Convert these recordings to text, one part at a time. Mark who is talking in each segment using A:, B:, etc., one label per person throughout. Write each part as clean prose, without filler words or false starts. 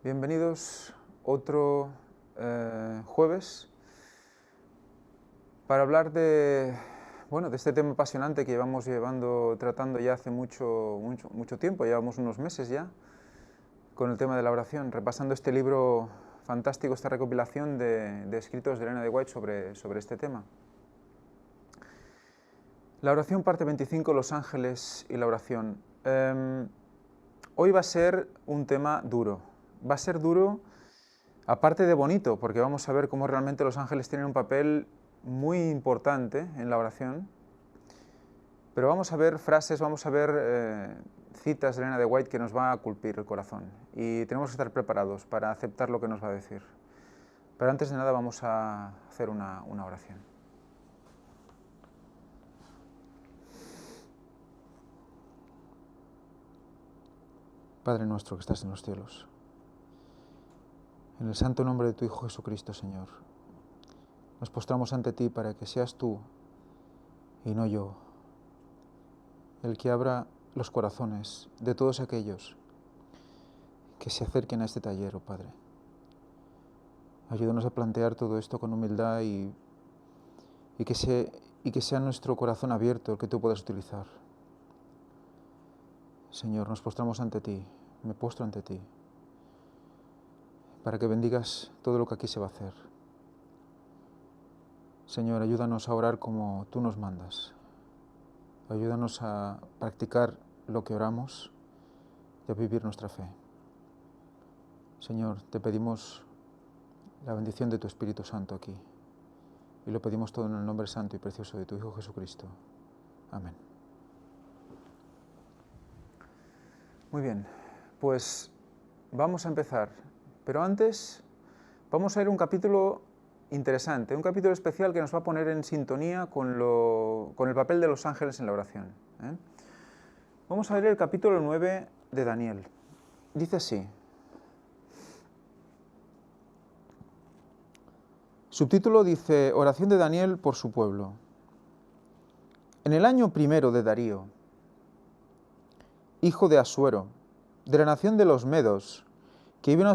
A: Bienvenidos otro jueves para hablar de este tema apasionante que llevamos tratando ya hace mucho tiempo, llevamos unos meses ya, con el tema de la oración, repasando este libro fantástico, esta recopilación de escritos de Elena de White sobre este tema. La oración, parte 25, los ángeles y la oración. Hoy va a ser un tema duro. Va a ser duro, aparte de bonito, porque vamos a ver cómo realmente los ángeles tienen un papel muy importante en la oración, pero vamos a ver frases, vamos a ver citas de Elena de White que nos va a culpir el corazón y tenemos que estar preparados para aceptar lo que nos va a decir. Pero antes de nada vamos a hacer una oración. Padre nuestro que estás en los cielos, en el santo nombre de tu Hijo Jesucristo, Señor, nos postramos ante ti para que seas tú y no yo el que abra los corazones de todos aquellos que se acerquen a este taller, oh Padre. Ayúdanos a plantear todo esto con humildad y que sea nuestro corazón abierto el que tú puedas utilizar. Señor, nos postramos ante ti, me postro ante ti, para que bendigas todo lo que aquí se va a hacer. Señor, ayúdanos a orar como tú nos mandas. Ayúdanos a practicar lo que oramos y a vivir nuestra fe. Señor, te pedimos la bendición de tu Espíritu Santo aquí. Y lo pedimos todo en el nombre santo y precioso de tu Hijo Jesucristo. Amén. Muy bien, pues vamos a empezar. Pero antes vamos a ver un capítulo interesante, un capítulo especial que nos va a poner en sintonía con el papel de los ángeles en la oración. Vamos a ver el capítulo 9 de Daniel. Dice así. Subtítulo dice, oración de Daniel por su pueblo. En el año primero de Darío, hijo de Asuero, de la nación de los Medos, que vino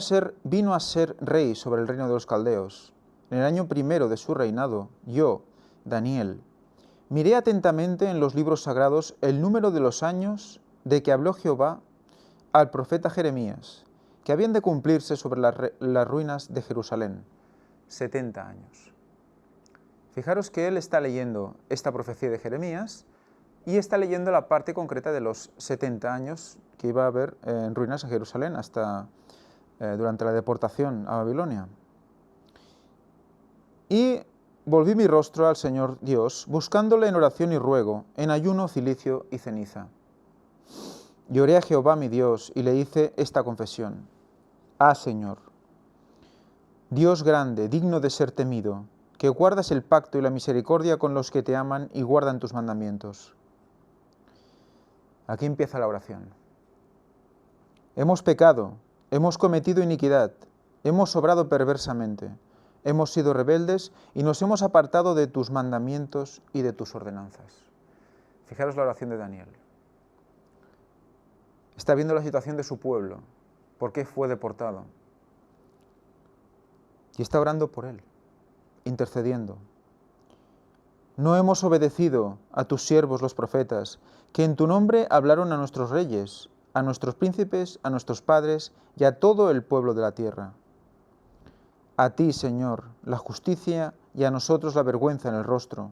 A: a ser rey sobre el reino de los caldeos, en el año primero de su reinado, yo, Daniel, miré atentamente en los libros sagrados el número de los años de que habló Jehová al profeta Jeremías, que habían de cumplirse sobre las ruinas de Jerusalén, 70 años. Fijaros que él está leyendo esta profecía de Jeremías y está leyendo la parte concreta de los 70 años que iba a haber en ruinas en Jerusalén hasta durante la deportación a Babilonia. Y volví mi rostro al Señor Dios, buscándole en oración y ruego, en ayuno, cilicio y ceniza. Lloré a Jehová mi Dios y le hice esta confesión. Ah, Señor, Dios grande, digno de ser temido, que guardas el pacto y la misericordia con los que te aman y guardan tus mandamientos. Aquí empieza la oración. Hemos pecado, hemos cometido iniquidad, hemos obrado perversamente, hemos sido rebeldes y nos hemos apartado de tus mandamientos y de tus ordenanzas. Fijaros la oración de Daniel. Está viendo la situación de su pueblo, por qué fue deportado. Y está orando por él, intercediendo. No hemos obedecido a tus siervos los profetas, que en tu nombre hablaron a nuestros reyes, a nuestros príncipes, a nuestros padres y a todo el pueblo de la tierra. A ti, Señor, la justicia y a nosotros la vergüenza en el rostro.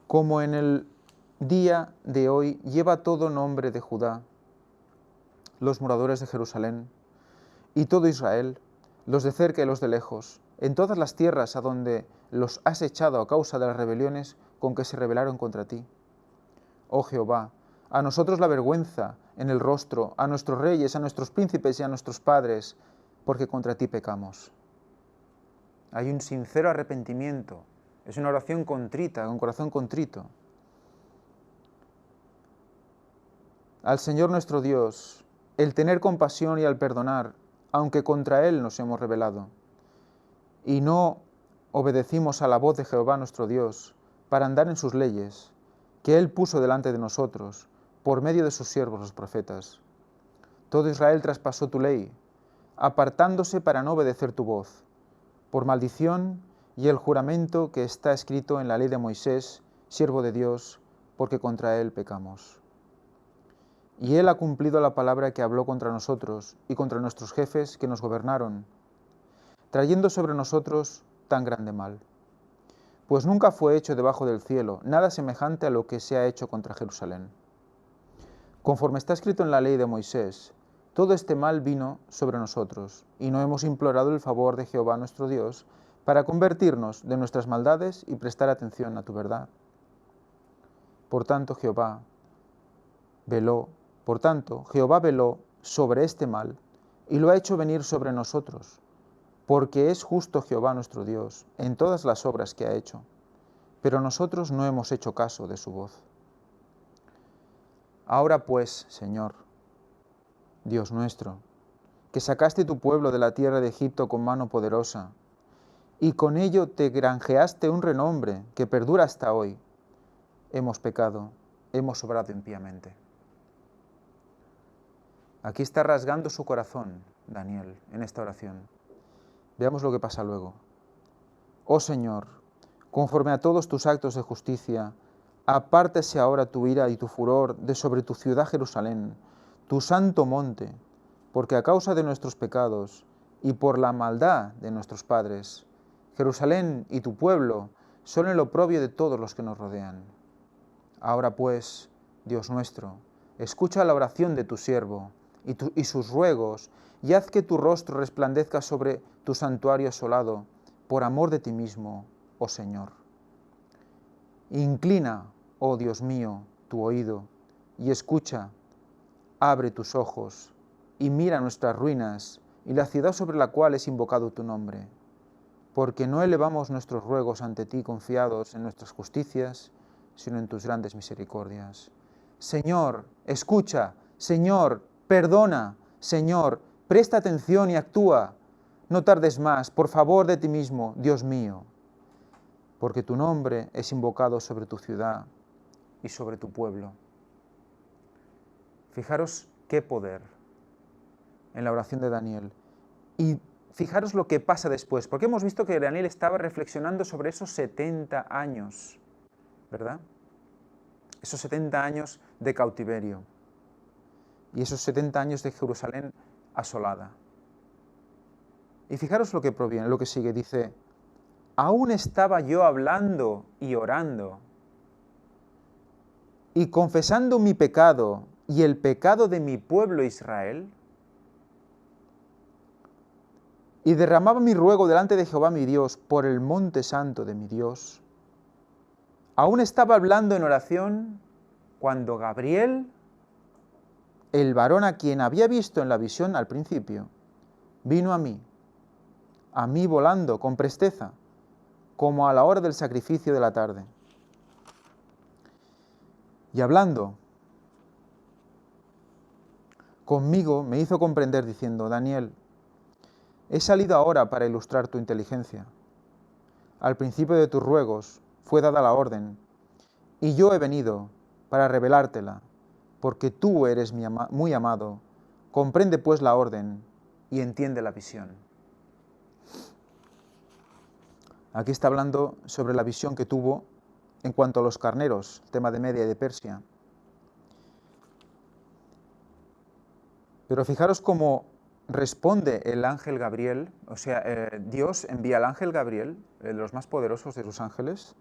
A: Como en el día de hoy lleva todo nombre de Judá, los moradores de Jerusalén, y todo Israel, los de cerca y los de lejos, en todas las tierras a donde los has echado a causa de las rebeliones con que se rebelaron contra ti. Oh Jehová, a nosotros la vergüenza en el rostro, a nuestros reyes, a nuestros príncipes y a nuestros padres, porque contra ti pecamos. Hay un sincero arrepentimiento, es una oración contrita, un corazón contrito. Al Señor nuestro Dios, el tener compasión y al perdonar, aunque contra Él nos hemos rebelado, y no obedecimos a la voz de Jehová nuestro Dios, para andar en sus leyes, que Él puso delante de nosotros, por medio de sus siervos los profetas. Todo Israel traspasó tu ley, apartándose para no obedecer tu voz, por maldición y el juramento que está escrito en la ley de Moisés, siervo de Dios, porque contra él pecamos. Y él ha cumplido la palabra que habló contra nosotros y contra nuestros jefes que nos gobernaron, trayendo sobre nosotros tan grande mal. Pues nunca fue hecho debajo del cielo nada semejante a lo que se ha hecho contra Jerusalén. Conforme está escrito en la ley de Moisés, todo este mal vino sobre nosotros, y no hemos implorado el favor de Jehová nuestro Dios para convertirnos de nuestras maldades y prestar atención a tu verdad. Por tanto, Jehová veló sobre este mal y lo ha hecho venir sobre nosotros, porque es justo Jehová nuestro Dios en todas las obras que ha hecho, pero nosotros no hemos hecho caso de su voz. Ahora pues, Señor, Dios nuestro, que sacaste tu pueblo de la tierra de Egipto con mano poderosa, y con ello te granjeaste un renombre que perdura hasta hoy, hemos pecado, hemos obrado impíamente. Aquí está rasgando su corazón Daniel en esta oración. Veamos lo que pasa luego. Oh Señor, conforme a todos tus actos de justicia, apártese ahora tu ira y tu furor de sobre tu ciudad Jerusalén, tu santo monte, porque a causa de nuestros pecados y por la maldad de nuestros padres, Jerusalén y tu pueblo son el oprobio de todos los que nos rodean. Ahora pues, Dios nuestro, escucha la oración de tu siervo y sus ruegos, y haz que tu rostro resplandezca sobre tu santuario asolado, por amor de ti mismo, oh Señor. Inclina, oh Dios mío, tu oído, y escucha, abre tus ojos, y mira nuestras ruinas, y la ciudad sobre la cual es invocado tu nombre. Porque no elevamos nuestros ruegos ante ti confiados en nuestras justicias, sino en tus grandes misericordias. Señor, escucha, Señor, perdona, Señor, presta atención y actúa. No tardes más, por favor de ti mismo, Dios mío, porque tu nombre es invocado sobre tu ciudad y sobre tu pueblo. Fijaros qué poder en la oración de Daniel. Y fijaros lo que pasa después, porque hemos visto que Daniel estaba reflexionando sobre esos 70 años, ¿verdad? Esos 70 años de cautiverio y esos 70 años de Jerusalén asolada. Y fijaros lo que proviene, lo que sigue, dice, aún estaba yo hablando y orando y confesando mi pecado y el pecado de mi pueblo Israel, y derramaba mi ruego delante de Jehová mi Dios por el monte santo de mi Dios. Aún estaba hablando en oración cuando Gabriel, el varón a quien había visto en la visión al principio, vino a mí volando con presteza, como a la hora del sacrificio de la tarde. Y hablando conmigo me hizo comprender diciendo, Daniel, he salido ahora para ilustrar tu inteligencia. Al principio de tus ruegos fue dada la orden, y yo he venido para revelártela, porque tú eres muy amado. Comprende pues la orden y entiende la visión. Aquí está hablando sobre la visión que tuvo en cuanto a los carneros, tema de Media y de Persia. Pero fijaros cómo responde el ángel Gabriel, o sea, Dios envía al ángel Gabriel, de los más poderosos de sus ángeles,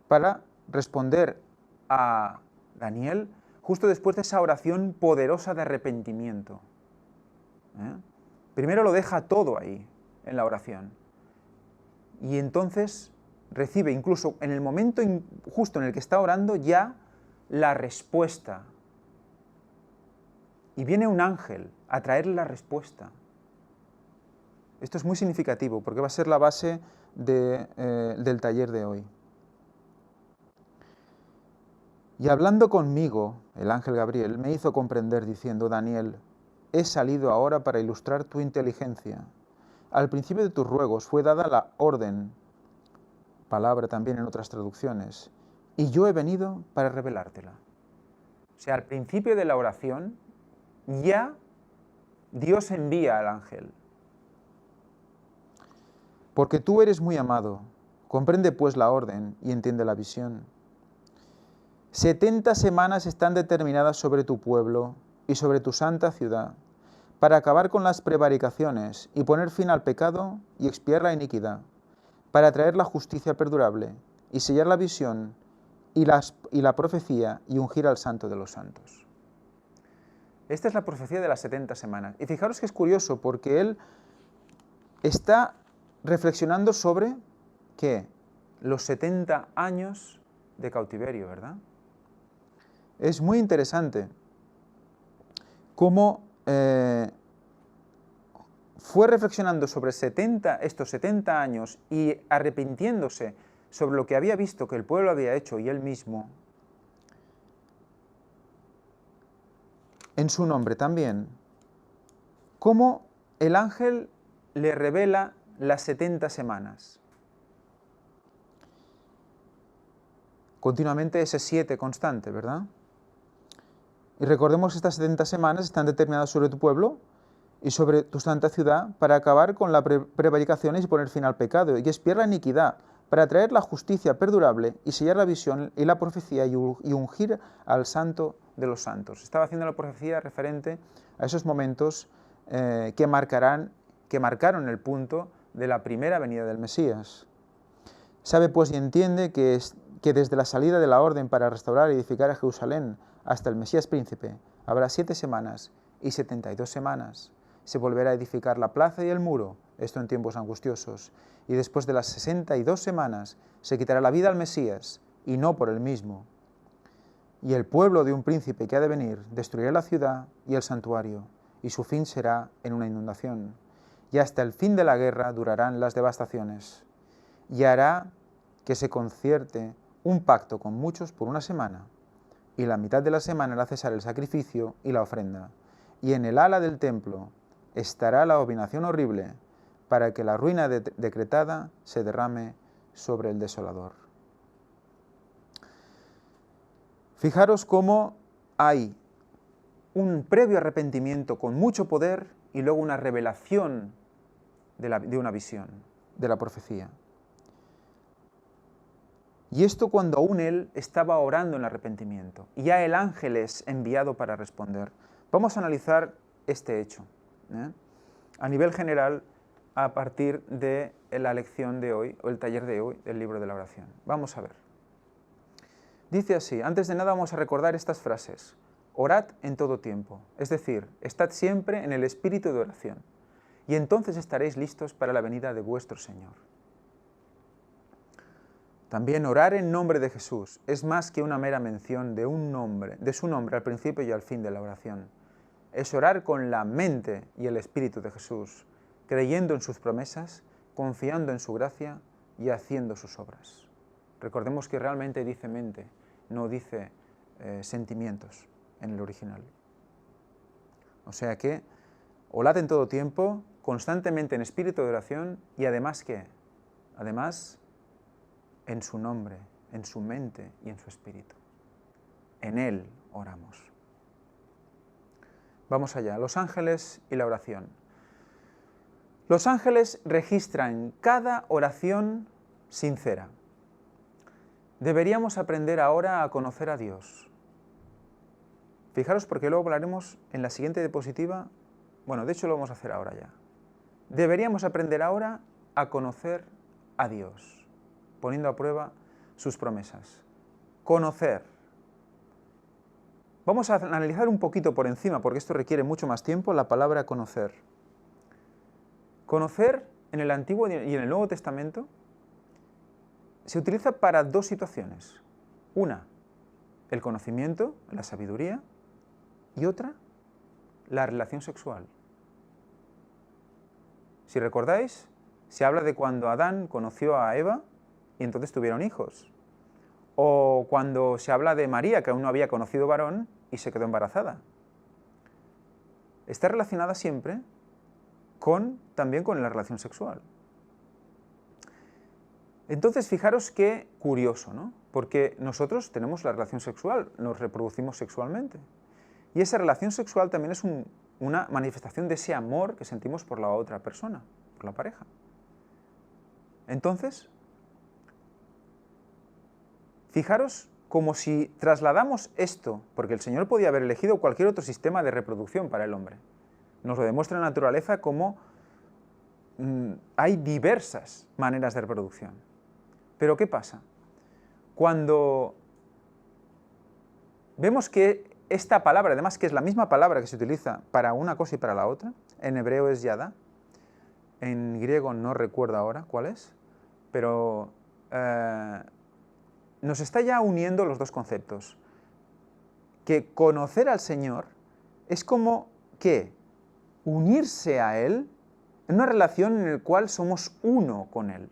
A: para responder a Daniel justo después de esa oración poderosa de arrepentimiento. Primero lo deja todo ahí, en la oración. Y entonces recibe, incluso en el momento justo en el que está orando, ya la respuesta. Y viene un ángel a traerle la respuesta. Esto es muy significativo porque va a ser la base del taller de hoy. Y hablando conmigo, el ángel Gabriel me hizo comprender diciendo, Daniel, he salido ahora para ilustrar tu inteligencia. Al principio de tus ruegos fue dada la orden, palabra también en otras traducciones, y yo he venido para revelártela. O sea, al principio de la oración ya Dios envía al ángel Porque tú eres muy amado, comprende pues la orden y entiende la visión. 70 semanas están determinadas sobre tu pueblo y sobre tu santa ciudad, para acabar con las prevaricaciones y poner fin al pecado y expiar la iniquidad, para traer la justicia perdurable y sellar la visión y la profecía y ungir al santo de los santos. Esta es la profecía de las 70 semanas. Y fijaros que es curioso porque él está reflexionando sobre, ¿qué? Los 70 años de cautiverio, ¿verdad? Es muy interesante cómo fue reflexionando sobre estos 70 años y arrepintiéndose sobre lo que había visto que el pueblo había hecho y él mismo, en su nombre también, cómo el ángel le revela las 70 semanas. Continuamente ese 7 constante, ¿verdad? Y recordemos que estas 70 semanas están determinadas sobre tu pueblo y sobre tu santa ciudad para acabar con las prevaricaciones y poner fin al pecado y expiar la iniquidad, para traer la justicia perdurable y sellar la visión y la profecía y ungir al santo de los santos. Estaba haciendo la profecía referente a esos momentos que marcaron el punto de la primera venida del Mesías. Sabe pues y entiende que desde la salida de la orden para restaurar y edificar a Jerusalén hasta el Mesías príncipe habrá 7 semanas y 72 semanas. Se volverá a edificar la plaza y el muro, esto en tiempos angustiosos, y después de las 62 semanas se quitará la vida al Mesías, y no por él mismo. Y el pueblo de un príncipe que ha de venir destruirá la ciudad y el santuario, y su fin será en una inundación. Y hasta el fin de la guerra durarán las devastaciones. Y hará que se concierte un pacto con muchos por una semana, y la mitad de la semana hará cesar el sacrificio y la ofrenda. Y en el ala del templo estará la abominación horrible, para que la ruina decretada se derrame sobre el desolador. Fijaros cómo hay un previo arrepentimiento con mucho poder y luego una revelación de una visión, de la profecía. Y esto cuando aún él estaba orando en el arrepentimiento, y ya el ángel es enviado para responder. Vamos a analizar este hecho, a nivel general, a partir de la lección de hoy, o el taller de hoy, del libro de la oración. Vamos a ver. Dice así, antes de nada vamos a recordar estas frases. Orad en todo tiempo, es decir, estad siempre en el espíritu de oración, y entonces estaréis listos para la venida de vuestro Señor. También orar en nombre de Jesús es más que una mera mención de su nombre al principio y al fin de la oración. Es orar con la mente y el espíritu de Jesús, creyendo en sus promesas, confiando en su gracia y haciendo sus obras. Recordemos que realmente dice mente, no dice sentimientos en el original. O sea que orad en todo tiempo, constantemente en espíritu de oración y además ¿qué? Además en su nombre, en su mente y en su espíritu. En Él oramos. Vamos allá, los ángeles y la oración. Los ángeles registran cada oración sincera. Deberíamos aprender ahora a conocer a Dios. Fijaros porque luego hablaremos en la siguiente diapositiva, bueno, de hecho lo vamos a hacer ahora ya. Deberíamos aprender ahora a conocer a Dios, poniendo a prueba sus promesas. Conocer. Vamos a analizar un poquito por encima, porque esto requiere mucho más tiempo, la palabra conocer. Conocer en el Antiguo y en el Nuevo Testamento se utiliza para dos situaciones. Una, el conocimiento, la sabiduría, y otra, la relación sexual. Si recordáis, se habla de cuando Adán conoció a Eva y entonces tuvieron hijos. O cuando se habla de María, que aún no había conocido varón y se quedó embarazada. Está relacionada siempre también con la relación sexual. Entonces, fijaros qué curioso, ¿no? Porque nosotros tenemos la relación sexual, nos reproducimos sexualmente. Y esa relación sexual también es una manifestación de ese amor que sentimos por la otra persona, por la pareja. Entonces, fijaros como si trasladamos esto, porque el Señor podía haber elegido cualquier otro sistema de reproducción para el hombre. Nos lo demuestra la naturaleza como hay diversas maneras de reproducción. Pero ¿qué pasa? Cuando vemos que esta palabra, además que es la misma palabra que se utiliza para una cosa y para la otra, en hebreo es yada, en griego no recuerdo ahora cuál es, pero nos está ya uniendo los dos conceptos. Que conocer al Señor es como que unirse a Él en una relación en la cual somos uno con Él.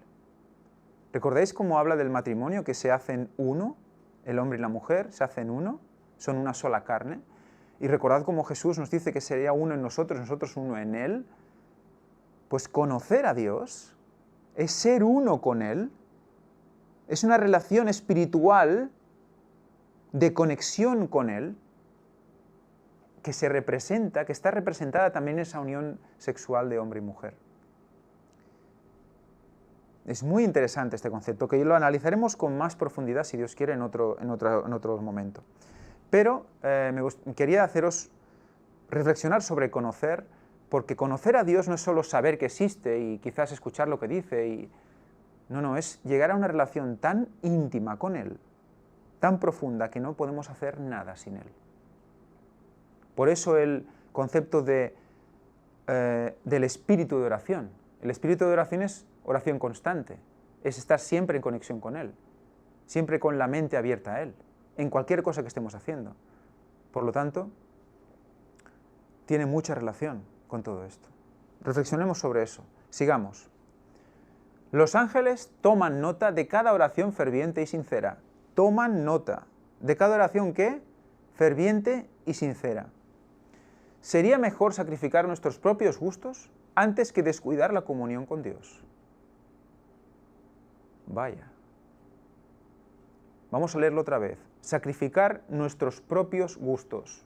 A: ¿Recordáis cómo habla del matrimonio, que se hacen uno? El hombre y la mujer se hacen uno, son una sola carne. Y recordad cómo Jesús nos dice que sería uno en nosotros, nosotros uno en Él. Pues conocer a Dios es ser uno con Él, es una relación espiritual de conexión con Él, que se representa, que está representada también en esa unión sexual de hombre y mujer. Es muy interesante este concepto, que lo analizaremos con más profundidad, si Dios quiere, en otro momento. Pero quería haceros reflexionar sobre conocer, porque conocer a Dios no es solo saber que existe y quizás escuchar lo que dice, no, es llegar a una relación tan íntima con Él, tan profunda, que no podemos hacer nada sin Él. Por eso el concepto del espíritu de oración. El espíritu de oración es oración constante, es estar siempre en conexión con Él, siempre con la mente abierta a Él, en cualquier cosa que estemos haciendo. Por lo tanto, tiene mucha relación con todo esto. Reflexionemos sobre eso. Sigamos. Los ángeles toman nota de cada oración ferviente y sincera. Toman nota de cada oración, ¿qué? Ferviente y sincera. ¿Sería mejor sacrificar nuestros propios gustos antes que descuidar la comunión con Dios? Vaya. Vamos a leerlo otra vez. Sacrificar nuestros propios gustos.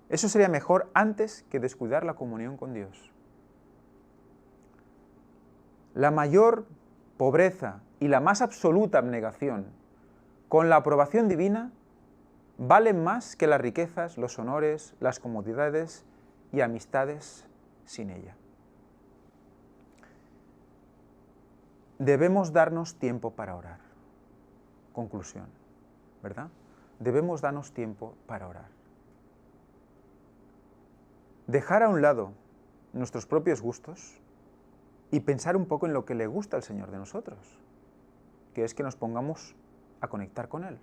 A: Eso sería mejor antes que descuidar la comunión con Dios. La mayor pobreza y la más absoluta abnegación con la aprobación divina valen más que las riquezas, los honores, las comodidades y amistades sin ella. Debemos darnos tiempo para orar. Conclusión, ¿verdad? Debemos darnos tiempo para orar. Dejar a un lado nuestros propios gustos y pensar un poco en lo que le gusta al Señor de nosotros, que es que nos pongamos a conectar con Él.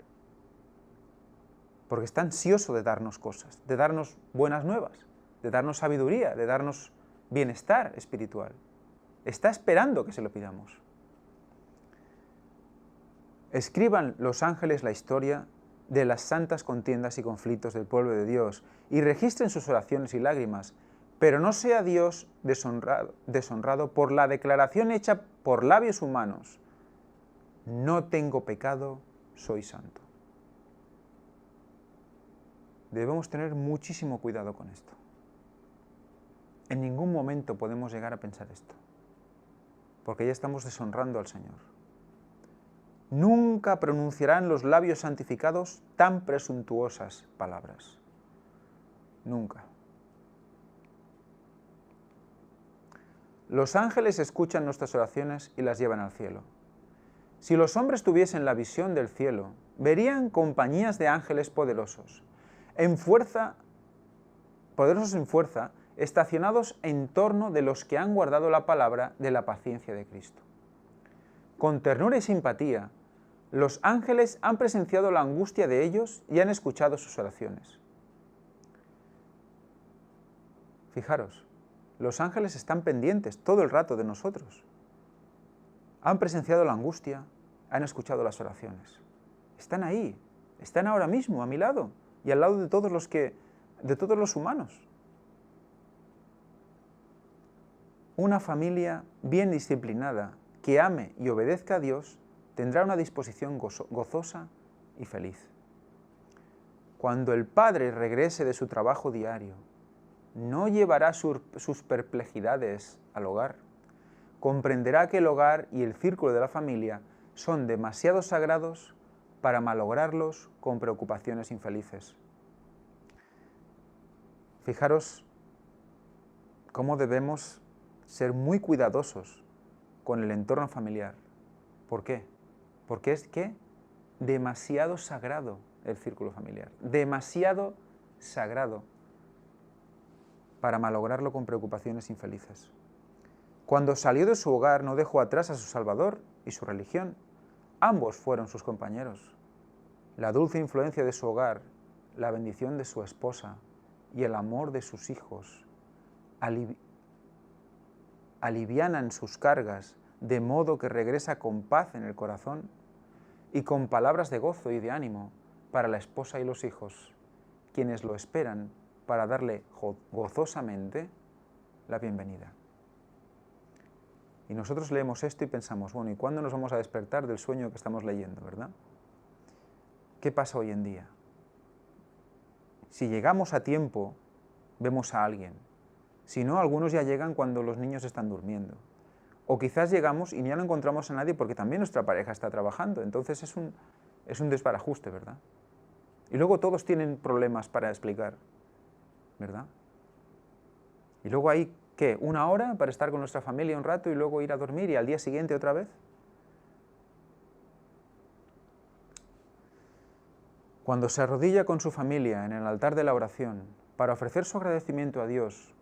A: Porque está ansioso de darnos cosas, de darnos buenas nuevas, de darnos sabiduría, de darnos bienestar espiritual. Está esperando que se lo pidamos. Escriban los ángeles la historia de las santas contiendas y conflictos del pueblo de Dios y registren sus oraciones y lágrimas, pero no sea Dios deshonrado por la declaración hecha por labios humanos: no tengo pecado, soy santo. Debemos tener muchísimo cuidado con esto. En ningún momento podemos llegar a pensar esto, porque ya estamos deshonrando al Señor. Nunca pronunciarán los labios santificados tan presuntuosas palabras. Nunca. Los ángeles escuchan nuestras oraciones y las llevan al cielo. Si los hombres tuviesen la visión del cielo, verían compañías de ángeles poderosos en fuerza, estacionados en torno de los que han guardado la palabra de la paciencia de Cristo. Con ternura y simpatía, los ángeles han presenciado la angustia de ellos y han escuchado sus oraciones. Fijaros, los ángeles están pendientes todo el rato de nosotros. Han presenciado la angustia, han escuchado las oraciones. Están ahí, están ahora mismo a mi lado y al lado de todos los humanos. Una familia bien disciplinada, que ame y obedezca a Dios, tendrá una disposición gozosa y feliz. Cuando el padre regrese de su trabajo diario, no llevará sus perplejidades al hogar. comprenderá que el hogar y el círculo de la familia son demasiado sagrados para malograrlos con preocupaciones infelices. Fijaros cómo debemos ser muy cuidadosos con el entorno familiar. ¿Por qué? Porque es que demasiado sagrado el círculo familiar, demasiado sagrado para malograrlo con preocupaciones infelices. Cuando salió de su hogar no dejó atrás a su Salvador y su religión. Ambos fueron sus compañeros. La dulce influencia de su hogar, la bendición de su esposa y el amor de sus hijos alivianan sus cargas, de modo que regresa con paz en el corazón y con palabras de gozo y de ánimo para la esposa y los hijos, quienes lo esperan para darle gozosamente la bienvenida. Y nosotros leemos esto y pensamos, bueno, ¿y cuándo nos vamos a despertar del sueño que estamos leyendo, verdad? ¿Qué pasa hoy en día? Si llegamos a tiempo, vemos a alguien. Si no, algunos ya llegan cuando los niños están durmiendo. O quizás llegamos y ya no encontramos a nadie porque también nuestra pareja está trabajando. Entonces es un desbarajuste, ¿verdad? Y luego todos tienen problemas para explicar, ¿verdad? Y luego hay, ¿qué? ¿Una hora para estar con nuestra familia un rato y luego ir a dormir y al día siguiente otra vez? Cuando se arrodilla con su familia en el altar de la oración para ofrecer su agradecimiento a Dios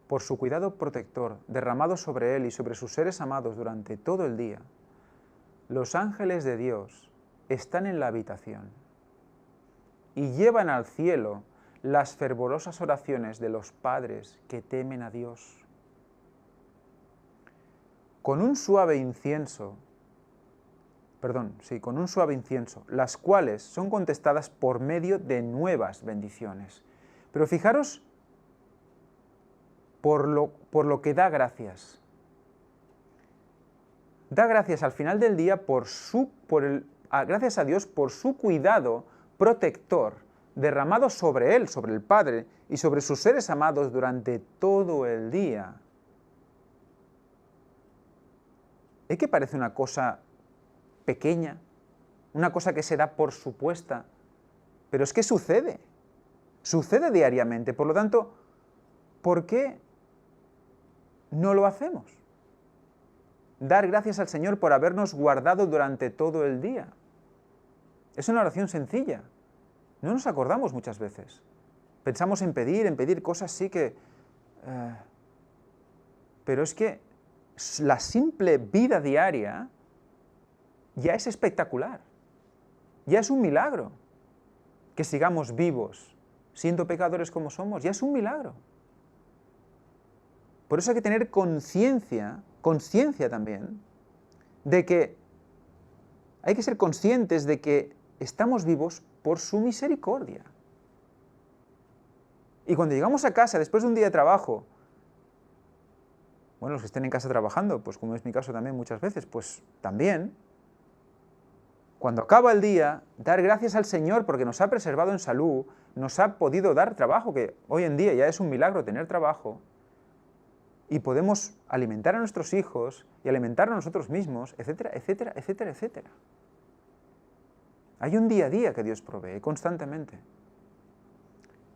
A: por su cuidado protector derramado sobre él y sobre sus seres amados durante todo el día, los ángeles de Dios están en la habitación y llevan al cielo las fervorosas oraciones de los padres que temen a Dios. Con un suave incienso, las cuales son contestadas por medio de nuevas bendiciones. Pero fijaros por lo que da gracias. Da gracias al final del día gracias a Dios por su cuidado protector derramado sobre él, sobre el Padre y sobre sus seres amados durante todo el día. ¿Es que parece una cosa pequeña? Una cosa que se da por supuesta. Pero es que sucede. Sucede diariamente. Por lo tanto, ¿por qué no lo hacemos? Dar gracias al Señor por habernos guardado durante todo el día. Es una oración sencilla. No nos acordamos muchas veces. Pensamos en pedir cosas sí que... pero es que la simple vida diaria ya es espectacular. Ya es un milagro. Que sigamos vivos, siendo pecadores como somos, ya es un milagro. Por eso hay que tener conciencia también, de que hay que ser conscientes de que estamos vivos por su misericordia. Y cuando llegamos a casa, después de un día de trabajo, bueno, los que estén en casa trabajando, pues como es mi caso también muchas veces, pues también, cuando acaba el día, dar gracias al Señor porque nos ha preservado en salud, nos ha podido dar trabajo, que hoy en día ya es un milagro tener trabajo, y podemos alimentar a nuestros hijos y alimentar a nosotros mismos, etcétera, etcétera, etcétera, etcétera. Hay un día a día que Dios provee constantemente.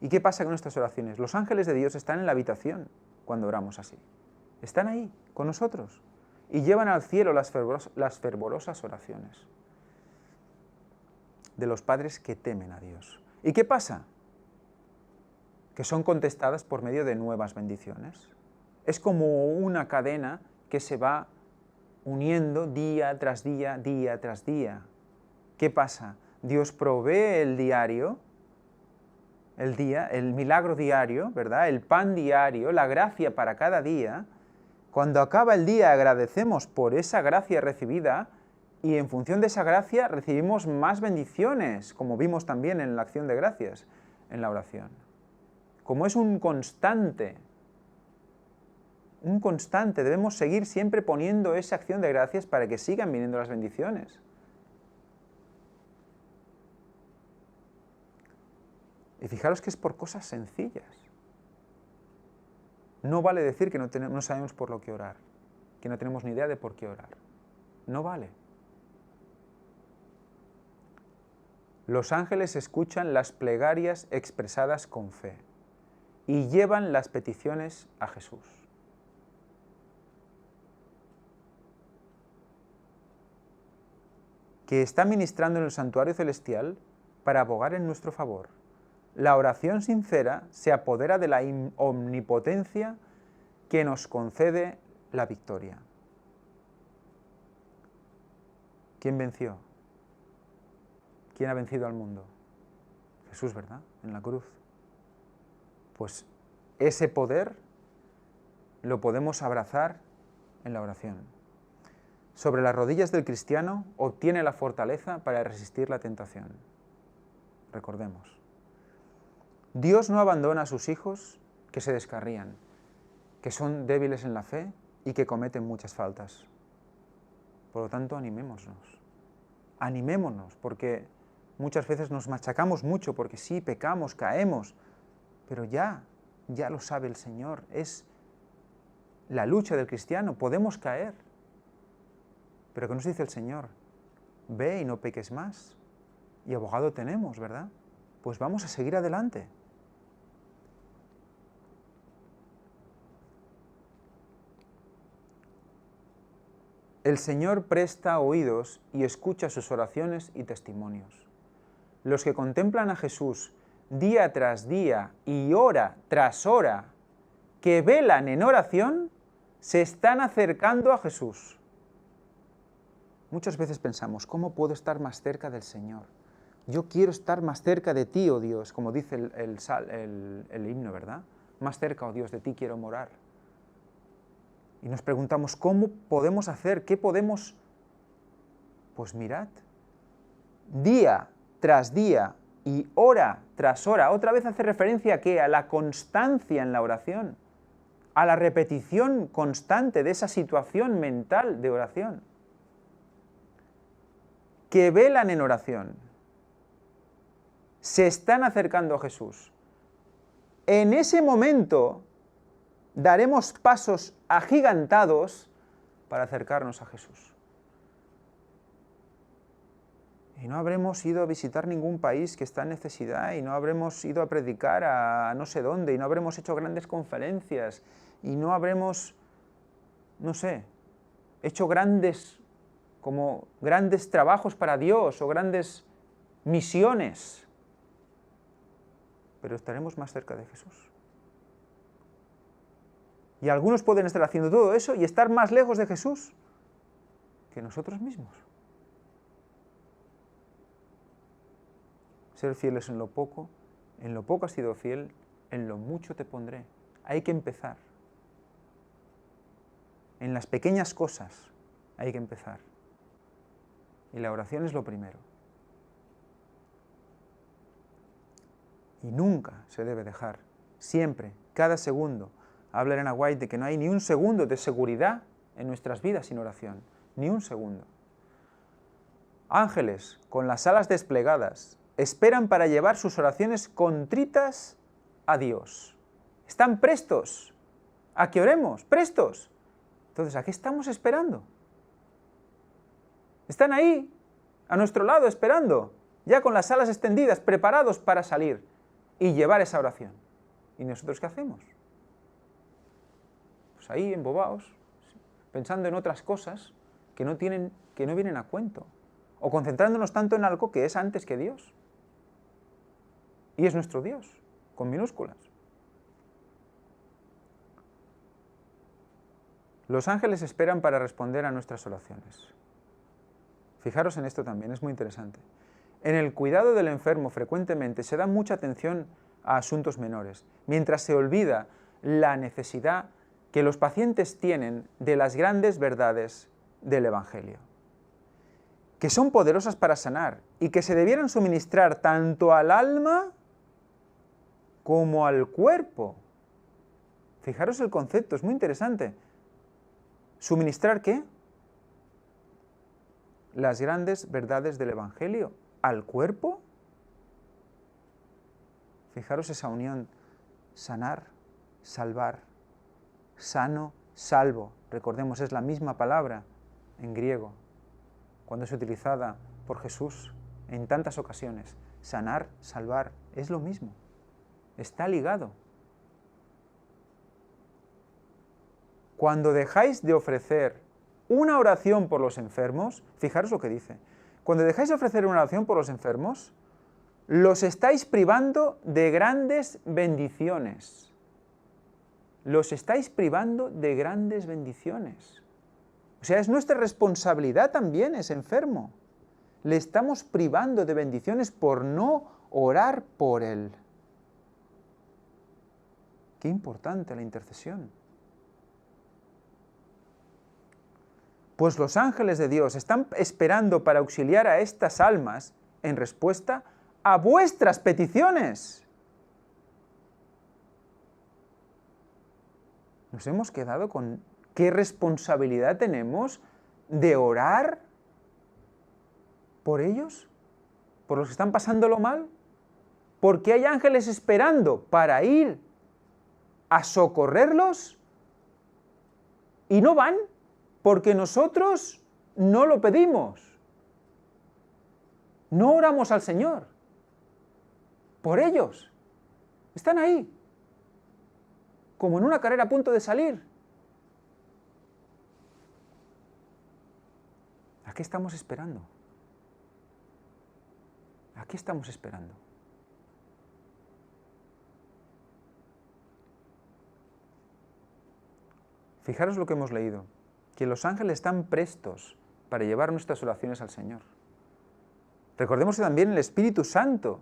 A: ¿Y qué pasa con nuestras oraciones? Los ángeles de Dios están en la habitación cuando oramos así. Están ahí, con nosotros, y llevan al cielo las fervorosas oraciones de los padres que temen a Dios. ¿Y qué pasa? Que son contestadas por medio de nuevas bendiciones. Es como una cadena que se va uniendo día tras día, día tras día. ¿Qué pasa? Dios provee el diario, el milagro diario, ¿verdad? El pan diario, la gracia para cada día. Cuando acaba el día agradecemos por esa gracia recibida y en función de esa gracia recibimos más bendiciones, como vimos también en la acción de gracias, en la oración. Como es un constante, debemos seguir siempre poniendo esa acción de gracias para que sigan viniendo las bendiciones. Y fijaros que es por cosas sencillas. No vale decir que no sabemos por lo que orar. que no tenemos ni idea de por qué orar. No vale. Los ángeles escuchan las plegarias expresadas con fe y llevan las peticiones a Jesús. Que está ministrando en el santuario celestial para abogar en nuestro favor. La oración sincera se apodera de la omnipotencia que nos concede la victoria. ¿Quién venció? ¿Quién ha vencido al mundo? Jesús, ¿verdad? En la cruz. Pues ese poder lo podemos abrazar en la oración. Sobre las rodillas del cristiano obtiene la fortaleza para resistir la tentación. Recordemos. Dios no abandona a sus hijos que se descarrían, que son débiles en la fe y que cometen muchas faltas. Por lo tanto, animémonos. Animémonos, porque muchas veces nos machacamos mucho, porque sí, pecamos, caemos, pero ya lo sabe el Señor. Es la lucha del cristiano, podemos caer. Pero ¿qué nos dice el Señor? Ve y no peques más. Y abogado tenemos, ¿verdad? Pues vamos a seguir adelante. El Señor presta oídos y escucha sus oraciones y testimonios. Los que contemplan a Jesús día tras día y hora tras hora, que velan en oración, se están acercando a Jesús. Muchas veces pensamos, ¿cómo puedo estar más cerca del Señor? Yo quiero estar más cerca de ti, oh Dios, como dice el himno, ¿verdad? Más cerca, oh Dios, de ti quiero morar. Y nos preguntamos, ¿cómo podemos hacer? ¿Qué podemos? Pues mirad, día tras día y hora tras hora, otra vez hace referencia a ¿qué? A la constancia en la oración, a la repetición constante de esa situación mental de oración. Que velan en oración, se están acercando a Jesús. En ese momento daremos pasos agigantados para acercarnos a Jesús. Y no habremos ido a visitar ningún país que está en necesidad, y no habremos ido a predicar a no sé dónde, y no habremos hecho grandes conferencias, y no habremos, no sé, hecho grandes trabajos para Dios o grandes misiones. Pero estaremos más cerca de Jesús. Y algunos pueden estar haciendo todo eso y estar más lejos de Jesús que nosotros mismos. Ser fieles en lo poco has sido fiel, en lo mucho te pondré. Hay que empezar. En las pequeñas cosas hay que empezar. Y la oración es lo primero. Y nunca se debe dejar, siempre, cada segundo. Habla Elena White de que no hay ni un segundo de seguridad en nuestras vidas sin oración, ni un segundo. Ángeles, con las alas desplegadas, esperan para llevar sus oraciones contritas a Dios. Están prestos a que oremos, prestos. Entonces, ¿a qué estamos esperando? Están ahí, a nuestro lado, esperando, ya con las alas extendidas, preparados para salir y llevar esa oración. ¿Y nosotros qué hacemos? Pues ahí, embobados, pensando en otras cosas que no vienen a cuento, o concentrándonos tanto en algo que es antes que Dios. Y es nuestro Dios, con minúsculas. Los ángeles esperan para responder a nuestras oraciones. Fijaros en esto también, es muy interesante. En el cuidado del enfermo frecuentemente se da mucha atención a asuntos menores, mientras se olvida la necesidad que los pacientes tienen de las grandes verdades del Evangelio, que son poderosas para sanar y que se debieran suministrar tanto al alma como al cuerpo. Fijaros el concepto, es muy interesante. ¿Suministrar qué? Las grandes verdades del Evangelio al cuerpo. Fijaros esa unión, sanar, salvar, sano, salvo, recordemos, es la misma palabra en griego, cuando es utilizada por Jesús en tantas ocasiones. Sanar, salvar, es lo mismo. Está ligado. Cuando dejáis de ofrecer una oración por los enfermos, fijaros lo que dice, cuando dejáis de ofrecer una oración por los enfermos, los estáis privando de grandes bendiciones. Los estáis privando de grandes bendiciones. O sea, es nuestra responsabilidad también ese enfermo. Le estamos privando de bendiciones por no orar por él. Qué importante la intercesión. Pues los ángeles de Dios están esperando para auxiliar a estas almas en respuesta a vuestras peticiones. Nos hemos quedado con qué responsabilidad tenemos de orar por ellos, por los que están pasándolo mal, porque hay ángeles esperando para ir a socorrerlos y no van porque nosotros no lo pedimos. No oramos al Señor por ellos. Están ahí, como en una carrera a punto de salir. ¿A qué estamos esperando? ¿A qué estamos esperando? Fijaros lo que hemos leído, que los ángeles están prestos para llevar nuestras oraciones al Señor. Recordemos que también el Espíritu Santo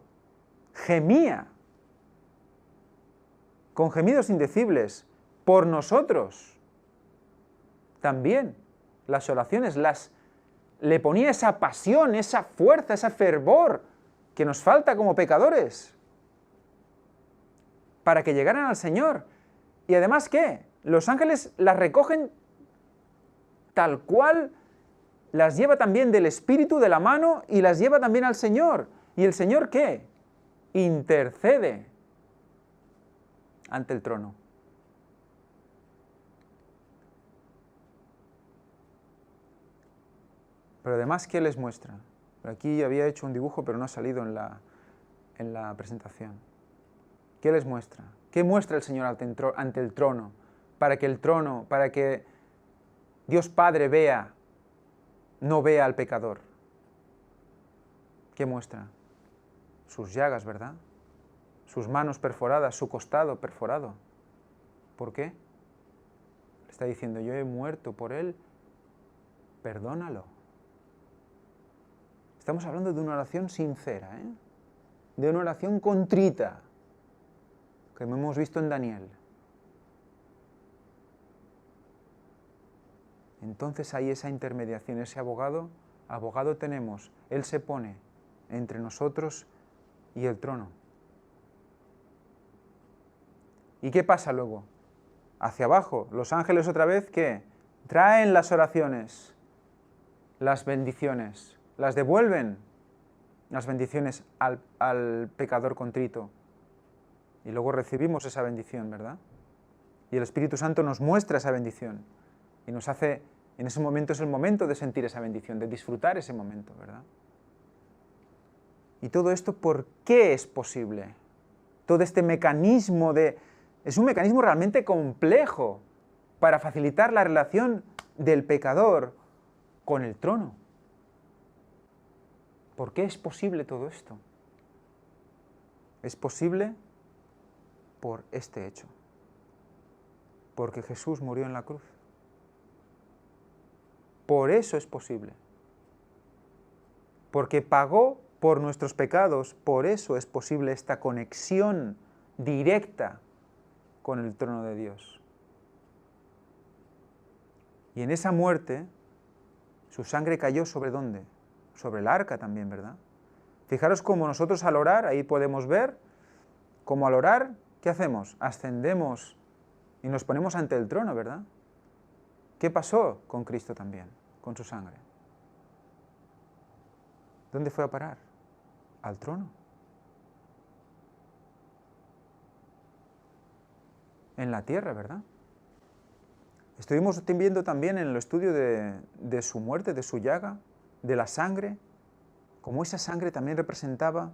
A: gemía con gemidos indecibles por nosotros. También las oraciones le ponía esa pasión, esa fuerza, ese fervor que nos falta como pecadores para que llegaran al Señor. Y además, ¿qué? Los ángeles las recogen tal cual, las lleva también del Espíritu, de la mano, y las lleva también al Señor. ¿Y el Señor qué? Intercede ante el trono. Pero además, ¿qué les muestra? Aquí había hecho un dibujo, pero no ha salido en la presentación. ¿Qué les muestra? ¿Qué muestra el Señor ante el trono? Para que Dios Padre no vea al pecador. ¿Qué muestra? Sus llagas, ¿verdad? Sus manos perforadas, su costado perforado. ¿Por qué? Le está diciendo, yo he muerto por él, perdónalo. Estamos hablando de una oración sincera, de una oración contrita, que hemos visto en Daniel. Entonces hay esa intermediación, ese abogado tenemos, él se pone entre nosotros y el trono. ¿Y qué pasa luego? Hacia abajo, los ángeles otra vez, ¿qué? Traen las oraciones, las bendiciones, las devuelven, las bendiciones al pecador contrito. Y luego recibimos esa bendición, ¿verdad? Y el Espíritu Santo nos muestra esa bendición. Y nos hace, en ese momento es el momento de sentir esa bendición, de disfrutar ese momento, ¿verdad? Y todo esto, ¿por qué es posible? Todo este mecanismo es un mecanismo realmente complejo para facilitar la relación del pecador con el trono. ¿Por qué es posible todo esto? Es posible por este hecho. Porque Jesús murió en la cruz. Por eso es posible. Porque pagó por nuestros pecados, por eso es posible esta conexión directa con el trono de Dios. Y en esa muerte, su sangre cayó ¿sobre dónde? Sobre el arca también, ¿verdad? Fijaros cómo nosotros al orar, ahí podemos ver, cómo al orar, ¿qué hacemos? Ascendemos y nos ponemos ante el trono, ¿verdad? ¿Qué pasó con Cristo también, con su sangre? ¿Dónde fue a parar? Al trono. En la tierra, ¿verdad? Estuvimos viendo también en el estudio de su muerte, de su llaga, de la sangre, cómo esa sangre también representaba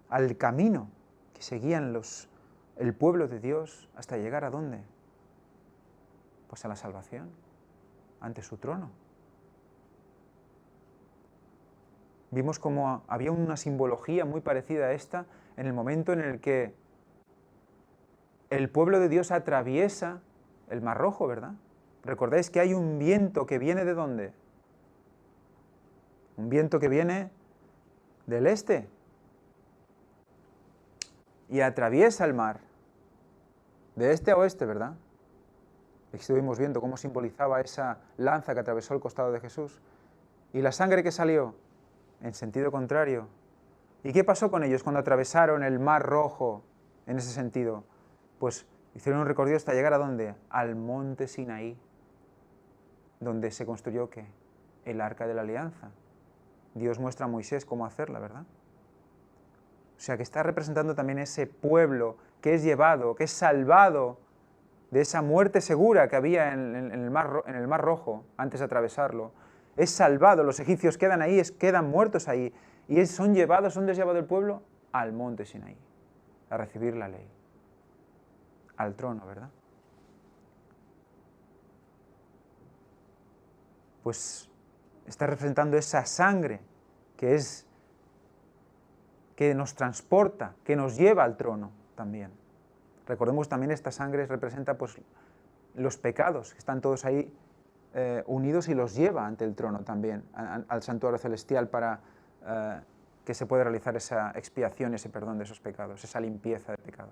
A: al camino que seguían el pueblo de Dios hasta llegar ¿a dónde? Pues a la salvación, ante su trono. Vimos cómo había una simbología muy parecida a esta en el momento en el que el pueblo de Dios atraviesa el Mar Rojo, ¿verdad? Recordáis que hay un viento que viene ¿de dónde? Un viento que viene del este y atraviesa el mar, de este a oeste, ¿verdad? Estuvimos viendo cómo simbolizaba esa lanza que atravesó el costado de Jesús. Y la sangre que salió en sentido contrario. ¿Y qué pasó con ellos cuando atravesaron el Mar Rojo en ese sentido? Pues hicieron un recorrido hasta llegar ¿a dónde? Al monte Sinaí, donde se construyó ¿qué? El Arca de la Alianza. Dios muestra a Moisés cómo hacerla, ¿verdad? O sea que está representando también ese pueblo que es llevado, que es salvado de esa muerte segura que había en el Mar Rojo antes de atravesarlo. Es salvado, los egipcios quedan ahí, quedan muertos ahí, y son llevados, ¿dónde es llevado el pueblo? Al monte Sinaí, a recibir la ley, al trono, ¿verdad? Pues está representando esa sangre que nos transporta, que nos lleva al trono también. Recordemos también esta sangre representa pues los pecados, que están todos ahí unidos y los lleva ante el trono también, al santuario celestial para que se pueda realizar esa expiación, ese perdón de esos pecados, esa limpieza de pecado.